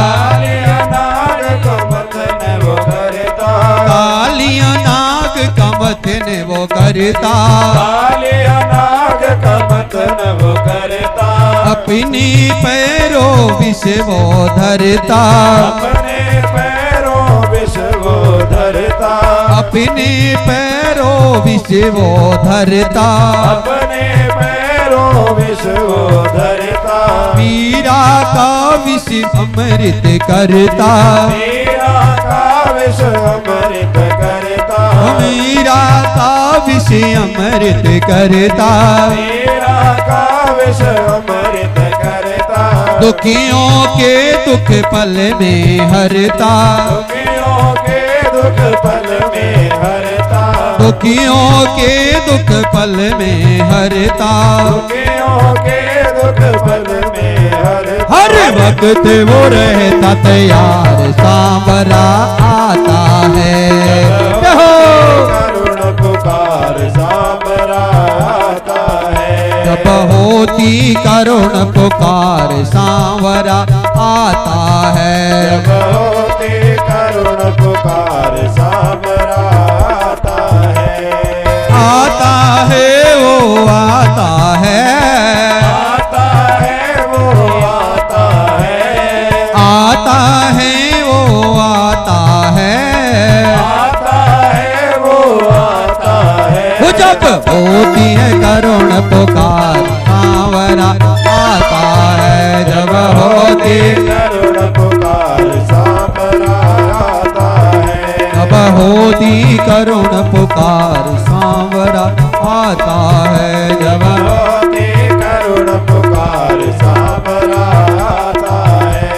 कालिया नाग का मथन वो करता, कालिया नाग का मथन वो करता, कालिया नाग का मथन वो करता। अपनी पैरों विष वो धरता, अपने पैरों विष वो धरता, अपने पैरों विष वो धरता। अपने पैरों विष वो धरता। मीरा का विष अमृत करता, मीरा का विष अमृत करता, मीरा का विष अमृत करता। मीरा का विष अमृत करता। दुखियों के दुख पल में हरता, दुखियों के दुख पल में हरता, दुखियों के दुख पल में हरता। दुखियों के दुख पल में हरता। हर वक्त वो रहता तैयार सांवरा आता है। करुण पुकार सांवरा आता है। जब होती करुण पुकार सांवरा आता है। जब होती करुण पुकार सांवरा आता है। आता है वो आता है, आता है वो आता है। आता है वो आता है, आता है वो आता है। वो जब होती है करुण पुकार सांवरा आता है। जब होती करुण पुकार सांवरा आता है। जब होती करुण पुकार सांवरा आता है। जब होती करुण पुकार सांवरा आता है।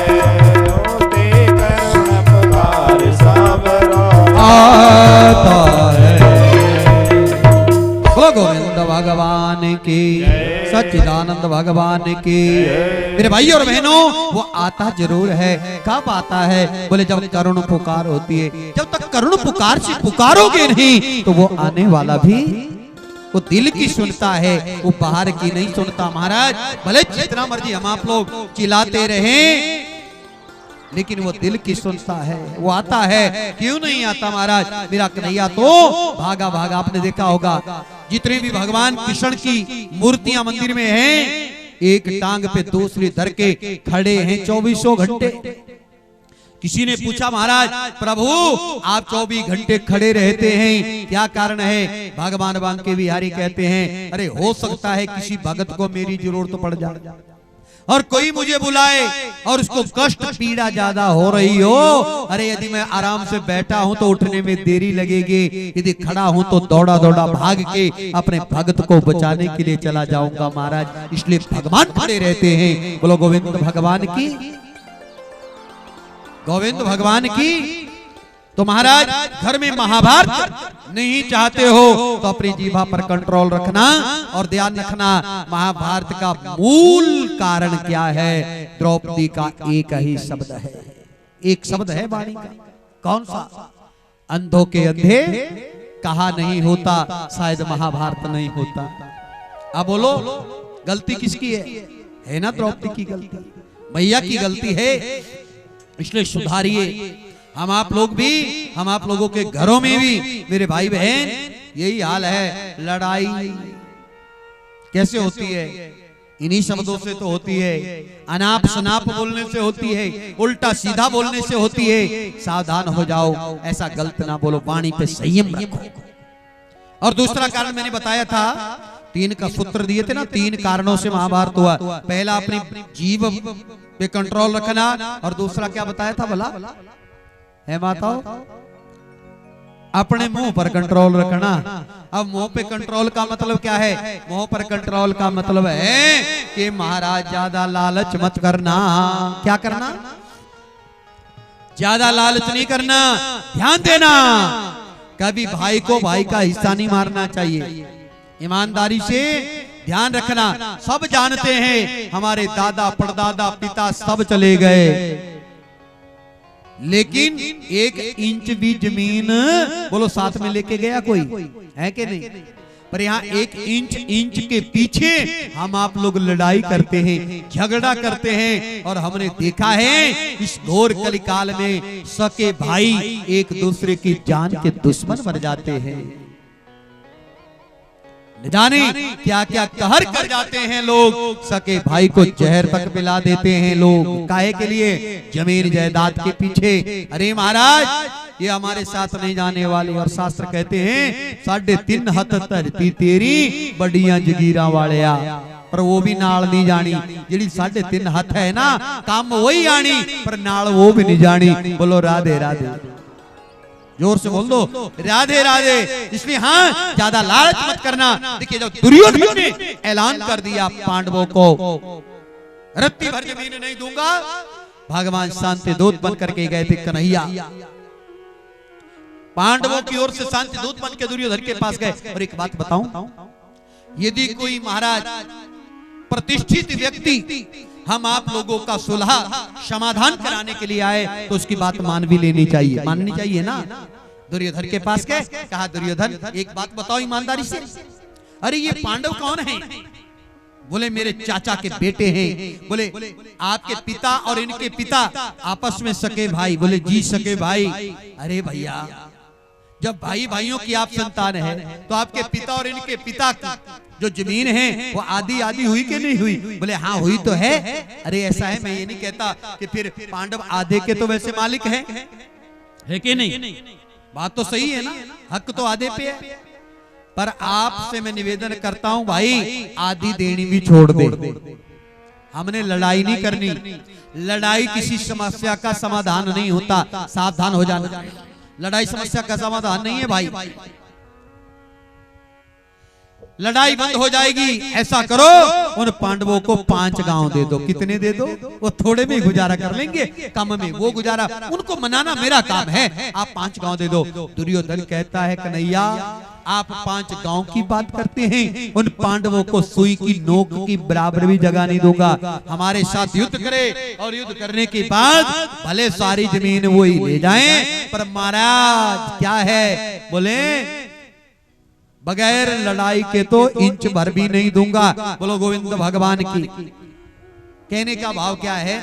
होती करुण पुकार सांवरा आता है। बोलो गोविंद भगवान की, सच्चिदानंद भगवान की। मेरे भाई और बहनों, वो आता जरूर है। कब आता है? बोले जब करुण पुकार होती है। जब तक करुण पुकार से पुकारोगे नहीं तो वो आने वाला भी वो दिल की सुनता है, वो बाहर की नहीं सुनता महाराज। भले जितना मर्जी हम आप लोग चिल्लाते रहें, लेकिन वो दिल की सुनता है, वो आता है। क्यों नहीं आता महाराज? मेरा कन्हैया तो भागा भागा। आपने देखा होगा जितने भी भगवान कृष्ण की मूर्तियां मंदिर में हैं, एक टांग पे दूसरी धर के खड़े हैं 24 घंटे। किसी ने पूछा महाराज प्रभु आप 24 घंटे खड़े रहते हैं, क्या कारण है? भगवान बांके बिहारी कहते हैं अरे हो सकता है किसी भगत को मेरी जरूरत पड़ जाए और कोई मुझे बुलाए और उसको कष्ट पीड़ा ज्यादा हो रही हो। अरे यदि मैं आराम से बैठा हूं तो उठने में देरी लगेगी, यदि खड़ा हूं तो दौड़ा दौड़ा भाग के अपने भगत को बचाने के लिए चला जाऊंगा महाराज। इसलिए भगवान खड़े रहते हैं। बोलो गोविंद भगवान की, गोविंद भगवान की। तो महाराज घर में महाभारत नहीं चाहते हो तो अपनी जीभा पर कंट्रोल रखना और ध्यान रखना महाभारत का मूल कारण क्या है? द्रौपदी का एक ही शब्द है, एक शब्द है वाणी का। कौन सा? अंधों के अंधे कहा नहीं होता, शायद महाभारत नहीं होता। अब बोलो गलती किसकी है ना? द्रौपदी की गलती, मैया की गलती है। इसलिए सुधारिए। हम आप लोग भी, हम आप लोगों के घरों में भी मेरे भाई बहन यही हाल है। लड़ाई कैसे होती है? इन्हीं शब्दों से तो होती है। अनाप शनाप बोलने से होती है, उल्टा सीधा बोलने से होती है। सावधान हो जाओ, ऐसा गलत ना बोलो, वाणी पे संयम रखो। और दूसरा कारण मैंने बताया था, 3 का सूत्र दिए थे ना, 3 कारणों से महाभारत हुआ। पहला अपनी जीभ पे कंट्रोल रखना, और दूसरा क्या बताया था भला है माताओं? अपने मुंह पर कंट्रोल रखना। अब मुंह पे कंट्रोल का मतलब क्या है? मुंह पर कंट्रोल का मतलब है कि महाराज ज्यादा लालच मत करना। क्या करना? ज्यादा लालच नहीं करना, ध्यान देना। कभी भाई को भाई का हिस्सा नहीं मारना चाहिए। ईमानदारी से ध्यान रखना। सब जानते हैं हमारे दादा परदादा पिता सब चले गए, लेकिन 1 इंच भी जमीन बोलो साथ में लेके गया कोई है कि नहीं? पर यहाँ 1 इंच के पीछे हम आप लोग लड़ाई करते हैं, झगड़ा करते हैं। और हमने देखा है इस घोर कलिकाल में सके भाई एक दूसरे की जान के दुश्मन बन जाते हैं। न जाने क्या क्या कहर कर जाते हैं लोग। सके भाई को जहर तक पिला देते हैं लोग, काहे के लिए? जमीन जायदाद के पीछे। अरे महाराज ये हमारे साथ नहीं जाने वाले। और शास्त्र कहते हैं 3.5 हथ धरती तेरी बड़िया जगीरा वालिया। पर वो भी नाल नहीं जानी। जी 3.5 हथ है ना, काम वही आनी पर नाल वो भी नहीं जानी। बोलो राधे राधे, जोर से बोल दो राधे राधे। इसलिए हाँ ज्यादा लालच मत करना। देखिए जब दुर्योधन ने ऐलान कर दिया पांडवों को रत्ती भर जमीन नहीं दूंगा, भगवान शांति दूत बन करके गए थे कन्हैया। पांडवों की ओर से शांति दूत बन के दुर्योधन के पास गए। और एक बात बताऊं, यदि कोई महाराज प्रतिष्ठित व्यक्ति हम आप लोगों का सुलह समाधान कराने के लिए आए तो उसकी बात मान भी लेनी चाहिए, माननी चाहिए ना। दुर्योधन के पास गए, कहा दुर्योधन एक बात बताओ ईमानदारी से, अरे ये पांडव कौन हैं? बोले मेरे चाचा के बेटे हैं। बोले आपके पिता और इनके पिता आपस में सके भाई? बोले जी सके भाई। अरे भैया जब भाई भाइयों की आप संतान है तो आपके पिता और इनके पिता की जो जमीन है वो आधी आधी हुई कि नहीं हुई? बोले हाँ हुई तो है। अरे ऐसा है, मैं ये नहीं कहता कि फिर पांडव आधे के तो वैसे मालिक है कि नहीं? बात तो सही है ना, हक तो आधे पे है। पर आपसे मैं निवेदन करता हूं भाई आधी देनी भी छोड़ दे। हमने लड़ाई नहीं करनी, लड़ाई किसी समस्या का समाधान नहीं होता, सावधान हो जाना। लड़ाई समस्या का समाधान नहीं है भाई, लड़ाई बंद हो जाएगी। ऐसा करो उन पांडवों को 5 गांव दे दो। कितने दे दो? वो थोड़े में गुजारा कर लेंगे, कम में वो गुजारा, उनको मनाना मेरा काम है। आप 5 गांव दे दो। दुर्योधन कहता है कन्हैया आप 5 गांव की बात करते हैं, उन पांडवों को सुई की नोक की बराबर भी जगह नहीं दूंगा। हमारे साथ युद्ध करे और युद्ध करने के बाद भले सारी जमीन वो ही ले जाएं, पर महाराज क्या है? बोले बगैर लड़ाई के तो इंच भर भी नहीं दूंगा। बोलो गोविंद भगवान की। कहने का भाव क्या है?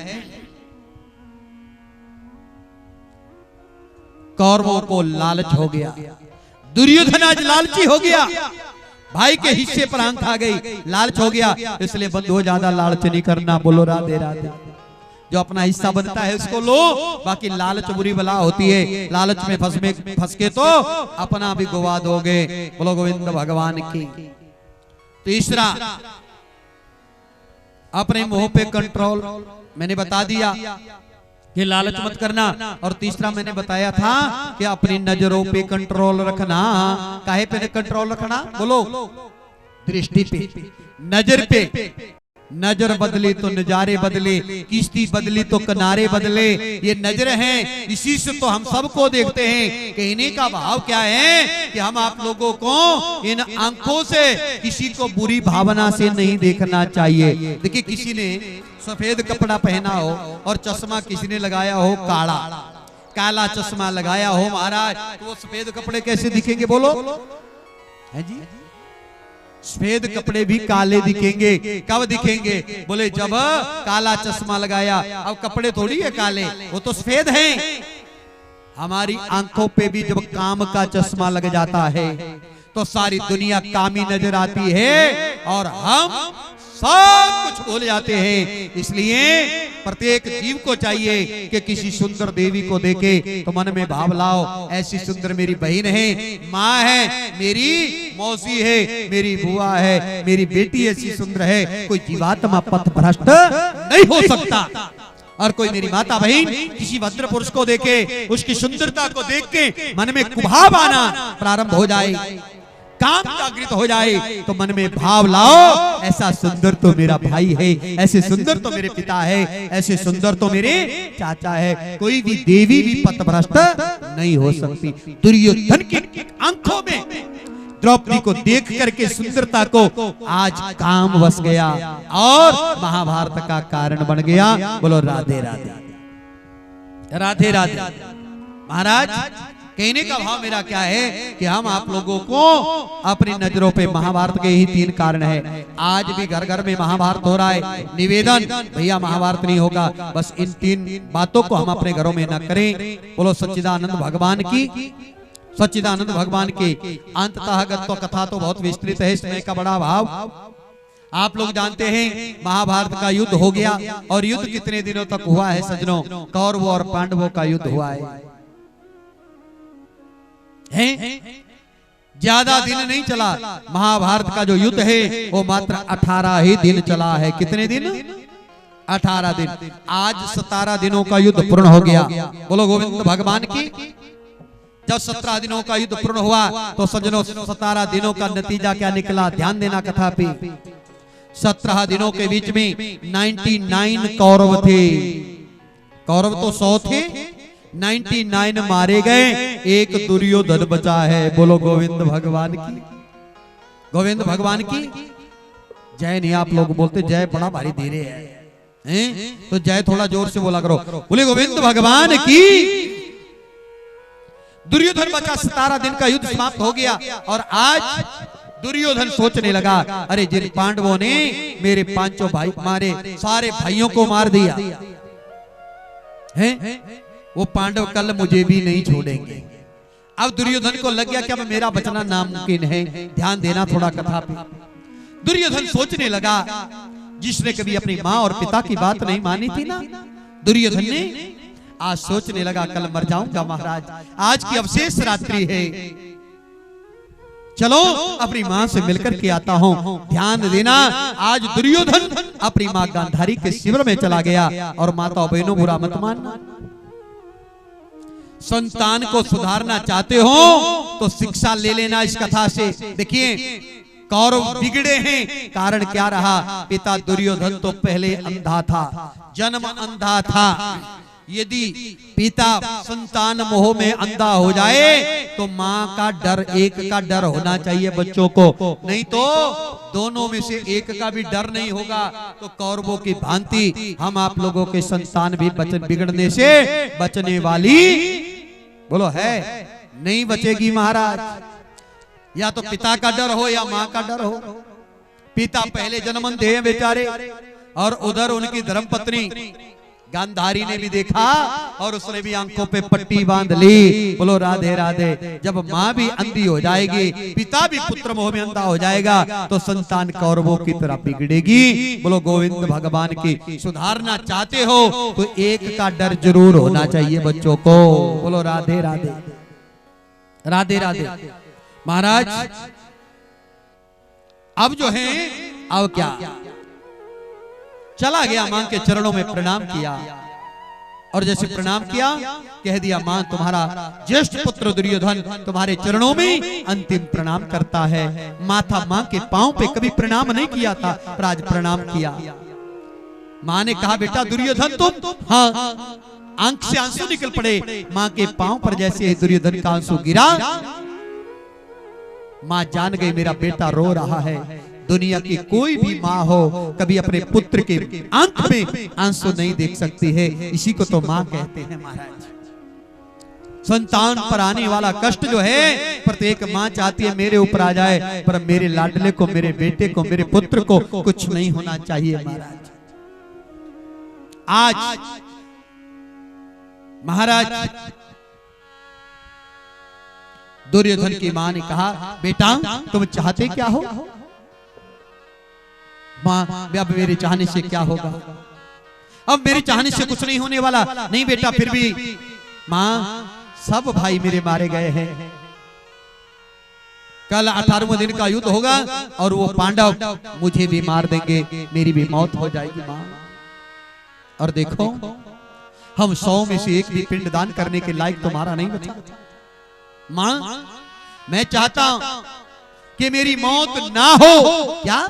कौरवों को लालच हो गया, दुर्योधन आज लालची हो गया, भाई के हिस्से पर आंख आ गई, लालच हो गया। इसलिए बंधुओं ज्यादा लालच नहीं करना। बोलो राधे राधे। जो अपना हिस्सा बनता है उसको लो, बाकी लालच बुरी बला होती है, लालच में फंस के तो अपना भी गवा दोगे। बोलो गोविंद भगवान की। तीसरा, अपने मोह पे कंट्रोल। मैंने बता दिया कि लालच मत करना। और तीसरा मैंने बताया था कि अपनी नजरों पे कंट्रोल रखना। काहे पे कंट्रोल रखना? बोलो, दृष्टि पे, नजर पे। नजर बदली तो नजारे बदले, किश्ती बदली तो किनारे बदले। ये नजर है, इसी से तो हम सबको देखते हैं। कहने का भाव क्या है कि हम आप लोगों को इन आंखों से किसी को बुरी भावना से नहीं देखना चाहिए। देखिए, किसी ने सफेद कपड़ा पहना हो और चश्मा किसी ने लगाया हो काला, काला चश्मा लगाया हो महाराज, तो वो सफेद कपड़े कैसे दिखेंगे? बोलो है जी। सफेद कपड़े भी काले दिखेंगे। कब दिखेंगे? बोले जब काला चश्मा लगाया। अब कपड़े थोड़ी है काले, वो तो सफेद हैं। हमारी आंखों पे भी जब काम का चश्मा लग जाता है तो सारी दुनिया कामी नजर आती है और हम सब कुछ भूल जाते हैं। इसलिए प्रत्येक जीव को चाहिए कि किसी सुंदर देवी को देखे तो मन में भाव लाओ, ऐसी सुंदर मेरी बहन है, माँ है, मेरी मौसी है, मेरी बुआ है, मेरी बेटी ऐसी सुंदर है। कोई जीवात्मा पथ भ्रष्ट नहीं हो सकता। और कोई मेरी माता बहन किसी भद्र पुरुष को देखे, उसकी सुंदरता को देख के मन में कुभाव आना प्रारंभ हो जाए, काम जागृत हो जाए, तो मन में भाव लाओ, ऐसा सुंदर तो मेरा भाई है, ऐसे सुंदर तो मेरे पिता है, ऐसे सुंदर तो मेरे चाचा है। कोई भी देवी भी पथभ्रष्ट नहीं हो सकती। दुर्योधन की आंखों में द्रौपदी को देख करके सुंदरता को आज काम बस गया और महाभारत का कारण बन गया। बोलो राधे राधे, राधे राधे। महाराज, कहने का भाव मेरा क्या है कि हम आप लोगों को अपनी नजरों पे महाभारत के ही 3 कारण है। आज भी घर घर में महाभारत हो रहा है। निवेदन, भैया महाभारत नहीं होगा, बस इन 3 बातों को हम अपने घरों में न करें। बोलो सच्चिदानंद भगवान की, सच्चिदानंद भगवान की। अंततः गत्व कथा तो बहुत विस्तृत है, इसमें का बड़ा भाव आप लोग जानते हैं। महाभारत का युद्ध हो गया और युद्ध कितने दिनों तक हुआ है सज्जनों? कौरवों और पांडवों का युद्ध हुआ है। ज्यादा दिन नहीं चला। महाभारत का जो युद्ध है वो मात्र 18 ही दिन चला है। कितने दिन? 18 दिन। आज 17 दिनों का युद्ध पूर्ण हो गया। बोलो गोविंद भगवान की। जब 17 दिनों का युद्ध पूर्ण हुआ तो सज्जनों 17 दिनों का नतीजा क्या निकला? ध्यान देना कथा पे। 17 दिनों के बीच में 99 कौरव थे। कौरव तो 100 थे, 99 मारे गए, एक दुर्योधन बचा है। बोलो गोविंद भगवान की, गोविंद भगवान की जय। नहीं आप लोग बोलते जय बड़ा भारी धीरे है, तो जय थोड़ा जोर से बोला करो। बोले गोविंद भगवान की। दुर्योधन बचा, 17 दिन का युद्ध समाप्त हो गया और आज दुर्योधन सोचने लगा, अरे जिन पांडवों ने मेरे 5 भाई मारे, सारे भाइयों को मार दिया है, वो पांडव कल मुझे भी नहीं छोड़ेंगे। अब दुर्योधन को लग गया कि अब मेरा बचना नामुमकिन है। ध्यान देना थोड़ा कथा पे। दुर्योधन सोचने लगा, जिसने कभी अपनी माँ और पिता की बात नहीं मानी थी ना, दुर्योधन ने आज सोचने लगा कल मर जाऊंगा महाराज, आज की अवशेष रात्रि है, चलो अपनी माँ से मिलकर के आता हूँ। ध्यान देना, आज दुर्योधन अपनी माँ गांधारी के शिविर में चला गया। और माता बहनों बुरा मत मानना, संतान को सुधारना चाहते हो तो शिक्षा ले लेना इस कथा से। देखिए कौरव बिगड़े हैं, कारण क्या रहा? पिता दुर्योधन तो पहले अंधा था, जन्म अंधा था। यदि पिता संतान मोह में अंधा हो जाए तो माँ का डर, एक का डर होना चाहिए बच्चों को, नहीं तो दोनों में से एक का भी डर नहीं होगा तो कौरवों की भांति हम आप लोगों के संतान भी बिगड़ने से बचने वाली, बोलो है, नहीं बचेगी महाराज। या तो पिता का डर हो या मां का डर हो। पिता पहले जन्मंदे हैं बेचारे, और उधर उनकी धर्मपत्नी गांधारी ने भी देखा और उसने भी आंखों पे पट्टी बांध ली। बोलो राधे राधे। जब माँ भी अंधी हो जाएगी, पिता भी पुत्र मोह में अंधा हो जाएगा, तो संतान कौरवों की तरह बिगड़ेगी। बोलो गोविंद भगवान की। सुधारना चाहते हो तो एक का डर जरूर होना चाहिए बच्चों को। बोलो राधे राधे राधे राधे। महाराज अब जो है, अब क्या, चला गया, मां के चरणों में प्रणाम किया, और जैसे प्रणाम किया कह दिया, मां तुम्हारा ज्येष्ठ पुत्र दुर्योधन तुम्हारे चरणों में अंतिम प्रणाम करता है। माथा मां के पांव पे कभी प्रणाम नहीं किया था, पर आज प्रणाम किया। मां ने कहा, बेटा दुर्योधन तुम, हाँ। आंख से आंसू निकल पड़े। मां के पांव पर जैसे ही दुर्योधन का आंसू गिरा, मां जान गई मेरा बेटा रो रहा है। दुनिया की कोई भी माँ हो कभी अपने पुत्र के आंख में आंसू नहीं देख सकती है, इसी को तो माँ कहते हैं महाराज। संतान पर आने वाला कष्ट जो है, प्रत्येक माँ चाहती है मेरे ऊपर आ जाए, पर मेरे लाडले को, मेरे बेटे को, मेरे पुत्र को कुछ नहीं होना चाहिए महाराज। आज महाराज दुर्योधन की माँ ने कहा, बेटा तुम चाहते क्या हो? माँ, अब मेरे चाहने से क्या होगा? अब मेरे चाहने से कुछ नहीं होने वाला। नहीं बेटा, फिर भी माँ, सब भाई मेरे मारे गए हैं। कल 18वें दिन का युद्ध होगा और वो पांडव मुझे भी मार देंगे, मेरी भी मौत हो जाएगी माँ। और देखो, हम 100 में से एक भी पिंडदान करने के लायक तुम्हारा नहीं बचा। माँ, मैं चाहता हूं कि मेरी मौत ना हो। क्या?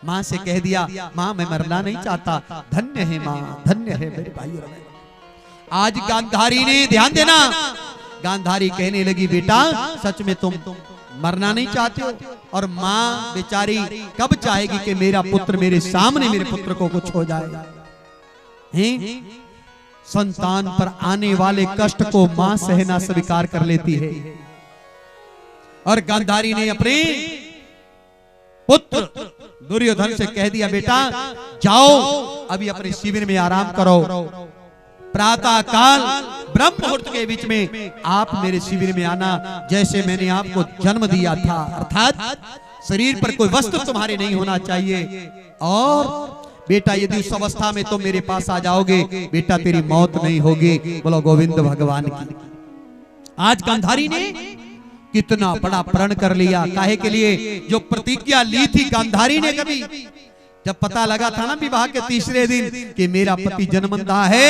मां से कह दिया, मां मैं मरना नहीं चाहता। धन्य है मां, धन्य है मेरे भाई। आज गांधारी ने, ध्यान देना, गांधारी कहने लगी, बेटा सच में तुम मरना नहीं चाहते हो? और मां बेचारी कब चाहेगी कि मेरा पुत्र मेरे सामने, मेरे पुत्र को कुछ हो जाए? हैं? संतान पर आने वाले कष्ट को मां सहना स्वीकार कर लेती है। और गांधारी ने अपने पुत्र दुर्योधन से कह दिया, बेटा जाओ अभी अपने शिविर में आराम करो। प्रातः काल ब्रह्म मुहूर्त के बीच में आप मेरे शिविर में आना, जैसे मैंने आपको जन्म दिया था। अर्थात शरीर पर कोई वस्त्र तुम्हारे नहीं होना चाहिए। और बेटा यदि उस अवस्था में तुम मेरे पास आ जाओगे, बेटा तेरी मौत नहीं होगी। बोलो गोविंद भगवान की। आज गांधारी ने कितना बड़ा प्रण कर लिया। काहे के लिए? जो प्रतिज्ञा ली थी गांधारी ने, कभी जब पता लगा था ना विवाह के तीसरे दिन कि मेरा पति जन्मंदा है,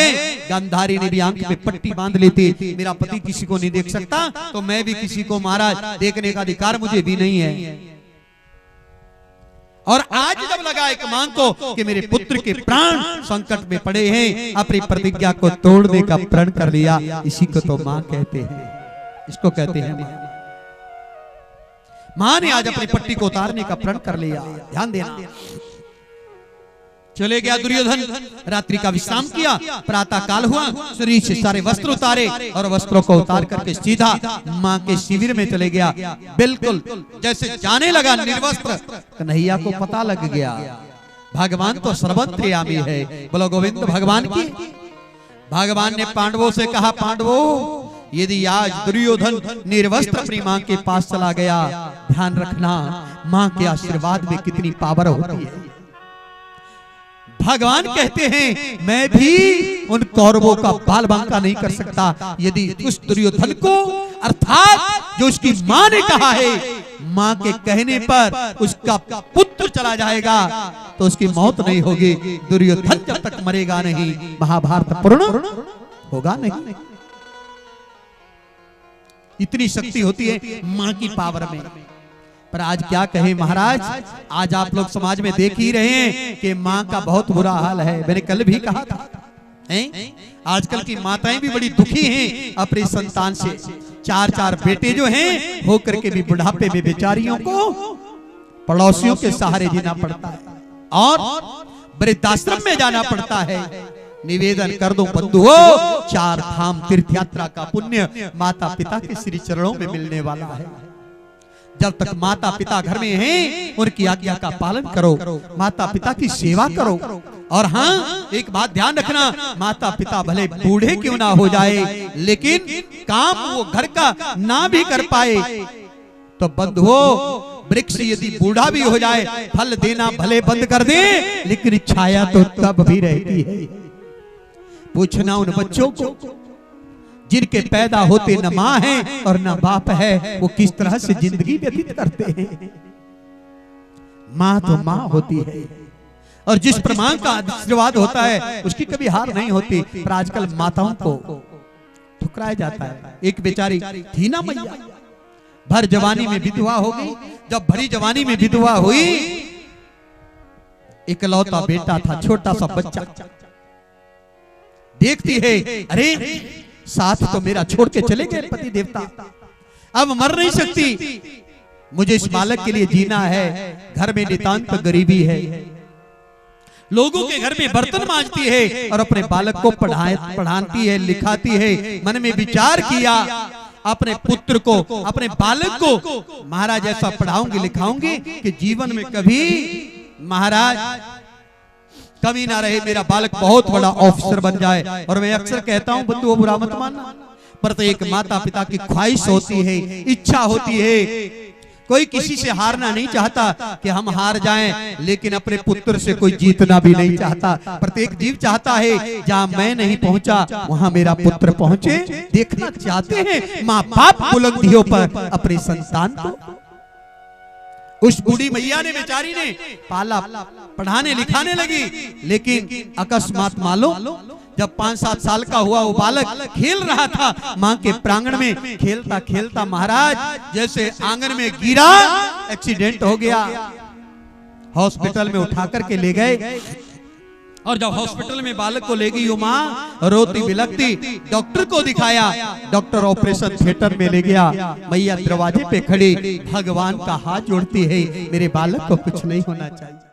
गांधारी ने भी आंख पे पट्टी बांध ली थी। मेरा पति किसी को नहीं देख सकता, तो मैं भी किसी को महाराज देखने का अधिकार मुझे भी नहीं है। और आज जब लगा एक मां को कि मेरे पुत्र के प्राण संकट में पड़े हैं, अपनी प्रतिज्ञा को तोड़ने का प्रण कर लिया। इसी को तो मां कहते हैं, इसको कहते हैं मां। मां ने आज अपनी पट्टी को उतारने का प्रण कर लिया। ध्यान देना। चले गया दुर्योधन, रात्रि का विश्राम किया। प्रातः काल हुआ, शरीर से सारे वस्त्र उतारे और वस्त्रों को उतार करके सीधा मां के शिविर में चले गया। बिल्कुल जैसे जाने लगा निर्वस्त्र, कन्हैया को पता लग गया भगवान तो सर्वत्रयामी है। बोलो गोविंद भगवान की। भगवान ने पांडवों से कहा, पांडवों यदि आज दुर्योधन निर्वस्त्र अपनी मां के पास चला गया, ध्यान रखना मां के आशीर्वाद में कितनी पावर होती है। भगवान कहते हैं मैं भी उन कौरवों का बाल बांका नहीं कर सकता। यदि उस दुर्योधन को, अर्थात जो उसकी मां ने कहा है, मां के कहने पर उसका पुत्र चला जाएगा तो उसकी मौत नहीं होगी। दुर्योधन जब तक मरेगा नहीं, महाभारत पूर्ण होगा नहीं। इतनी शक्ति होती है मां की पावर में। पर आज क्या कहे महाराज, आज आप लोग समाज में देख ही रहे हैं कि मां का बहुत बुरा हाल है। मैंने कल भी कहा था, आजकल की माताएं भी बड़ी दुखी हैं अपने संतान से। 4-4 बेटे जो हैं होकर के भी बुढ़ापे में बेचारियों को पड़ोसियों के सहारे जीना पड़ता है और वृद्धाश्रम में जाना पड़ता है। निवेदन कर दो बंधुओं, 4 धाम तीर्थ यात्रा का पुण्य माता पिता के श्री चरणों में मिलने वाला है। जब तक माता पिता घर में हैं उनकी आज्ञा का पालन करो, माता पिता की सेवा करो। और हाँ, एक बात ध्यान रखना, माता पिता भले बूढ़े क्यों ना हो जाए, लेकिन काम वो घर का ना भी कर पाए तो बंधुओं, वृक्ष यदि बूढ़ा भी हो जाए, फल देना भले बंद कर दे, लेकिन छाया तो तब भी रहती है। पूछना उन बच्चों को जिनके पैदा होते न माँ है और न बाप है, वो किस तरह से जिंदगी व्यतीत करते हैं। माँ तो माँ होती है और जिस पर माँ का आशीर्वाद होता है उसकी कभी हार नहीं होती। पर आजकल माताओं को ठुकराया जाता है। एक बेचारी थी ना मैया, भर जवानी में विधवा हो गई। जब भरी जवानी में विधवा हुई, इकलौता बेटा था, छोटा सा बच्चा। देखती है, अरे साथ तो मेरा छोड़ के चले गए पति देवता, अब मर नहीं सकती, मुझे इस बालक के लिए जीना है। घर में नितांत गरीबी है, लोगों के घर में बर्तन मांजती है और अपने बालक को पढ़ाती है, लिखाती है। मन में विचार किया, अपने पुत्र को, अपने बालक को महाराज ऐसा पढ़ाऊंगी लिखाऊंगी कि जीवन में कभी महाराज कमी ना रहे, मेरा बालक बहुत बड़ा ऑफिसर बन जाए। और मैं अक्सर कहता हूं बंधुओं, बुरा मत मानना, पर एक माता पिता की ख्वाहिश होती है, इच्छा होती है। कोई किसी से हारना नहीं चाहता कि हम हार जाएं, लेकिन अपने पुत्र से कोई जीतना भी नहीं चाहता। प्रत्येक जीव चाहता है जहां मैं नहीं पहुंचा वहां मेरा पुत्र पहुंचे। देखना चाहते हैं माँ बाप बुलंदियों पर अपने संतान को। उस बूढ़ी मैया ने, बेचारी ने पाला, पढ़ाने लिखाने लगी, लेकिन अकस्मात मालूम जब 5-7 साल का हुआ, वो बालक खेल रहा था मां के प्रांगण में। खेलता खेलता महाराज जैसे आंगन में गिरा, एक्सीडेंट हो गया। हॉस्पिटल में उठा करके ले गए और जब हॉस्पिटल में बालक को ले गई वो माँ रोती बिलखती डॉक्टर को दिखाया। डॉक्टर ऑपरेशन थिएटर में ले गया। मैया दरवाजे पे खड़ी भगवान का हाथ जोड़ती है, मेरे बालक को कुछ नहीं होना चाहिए।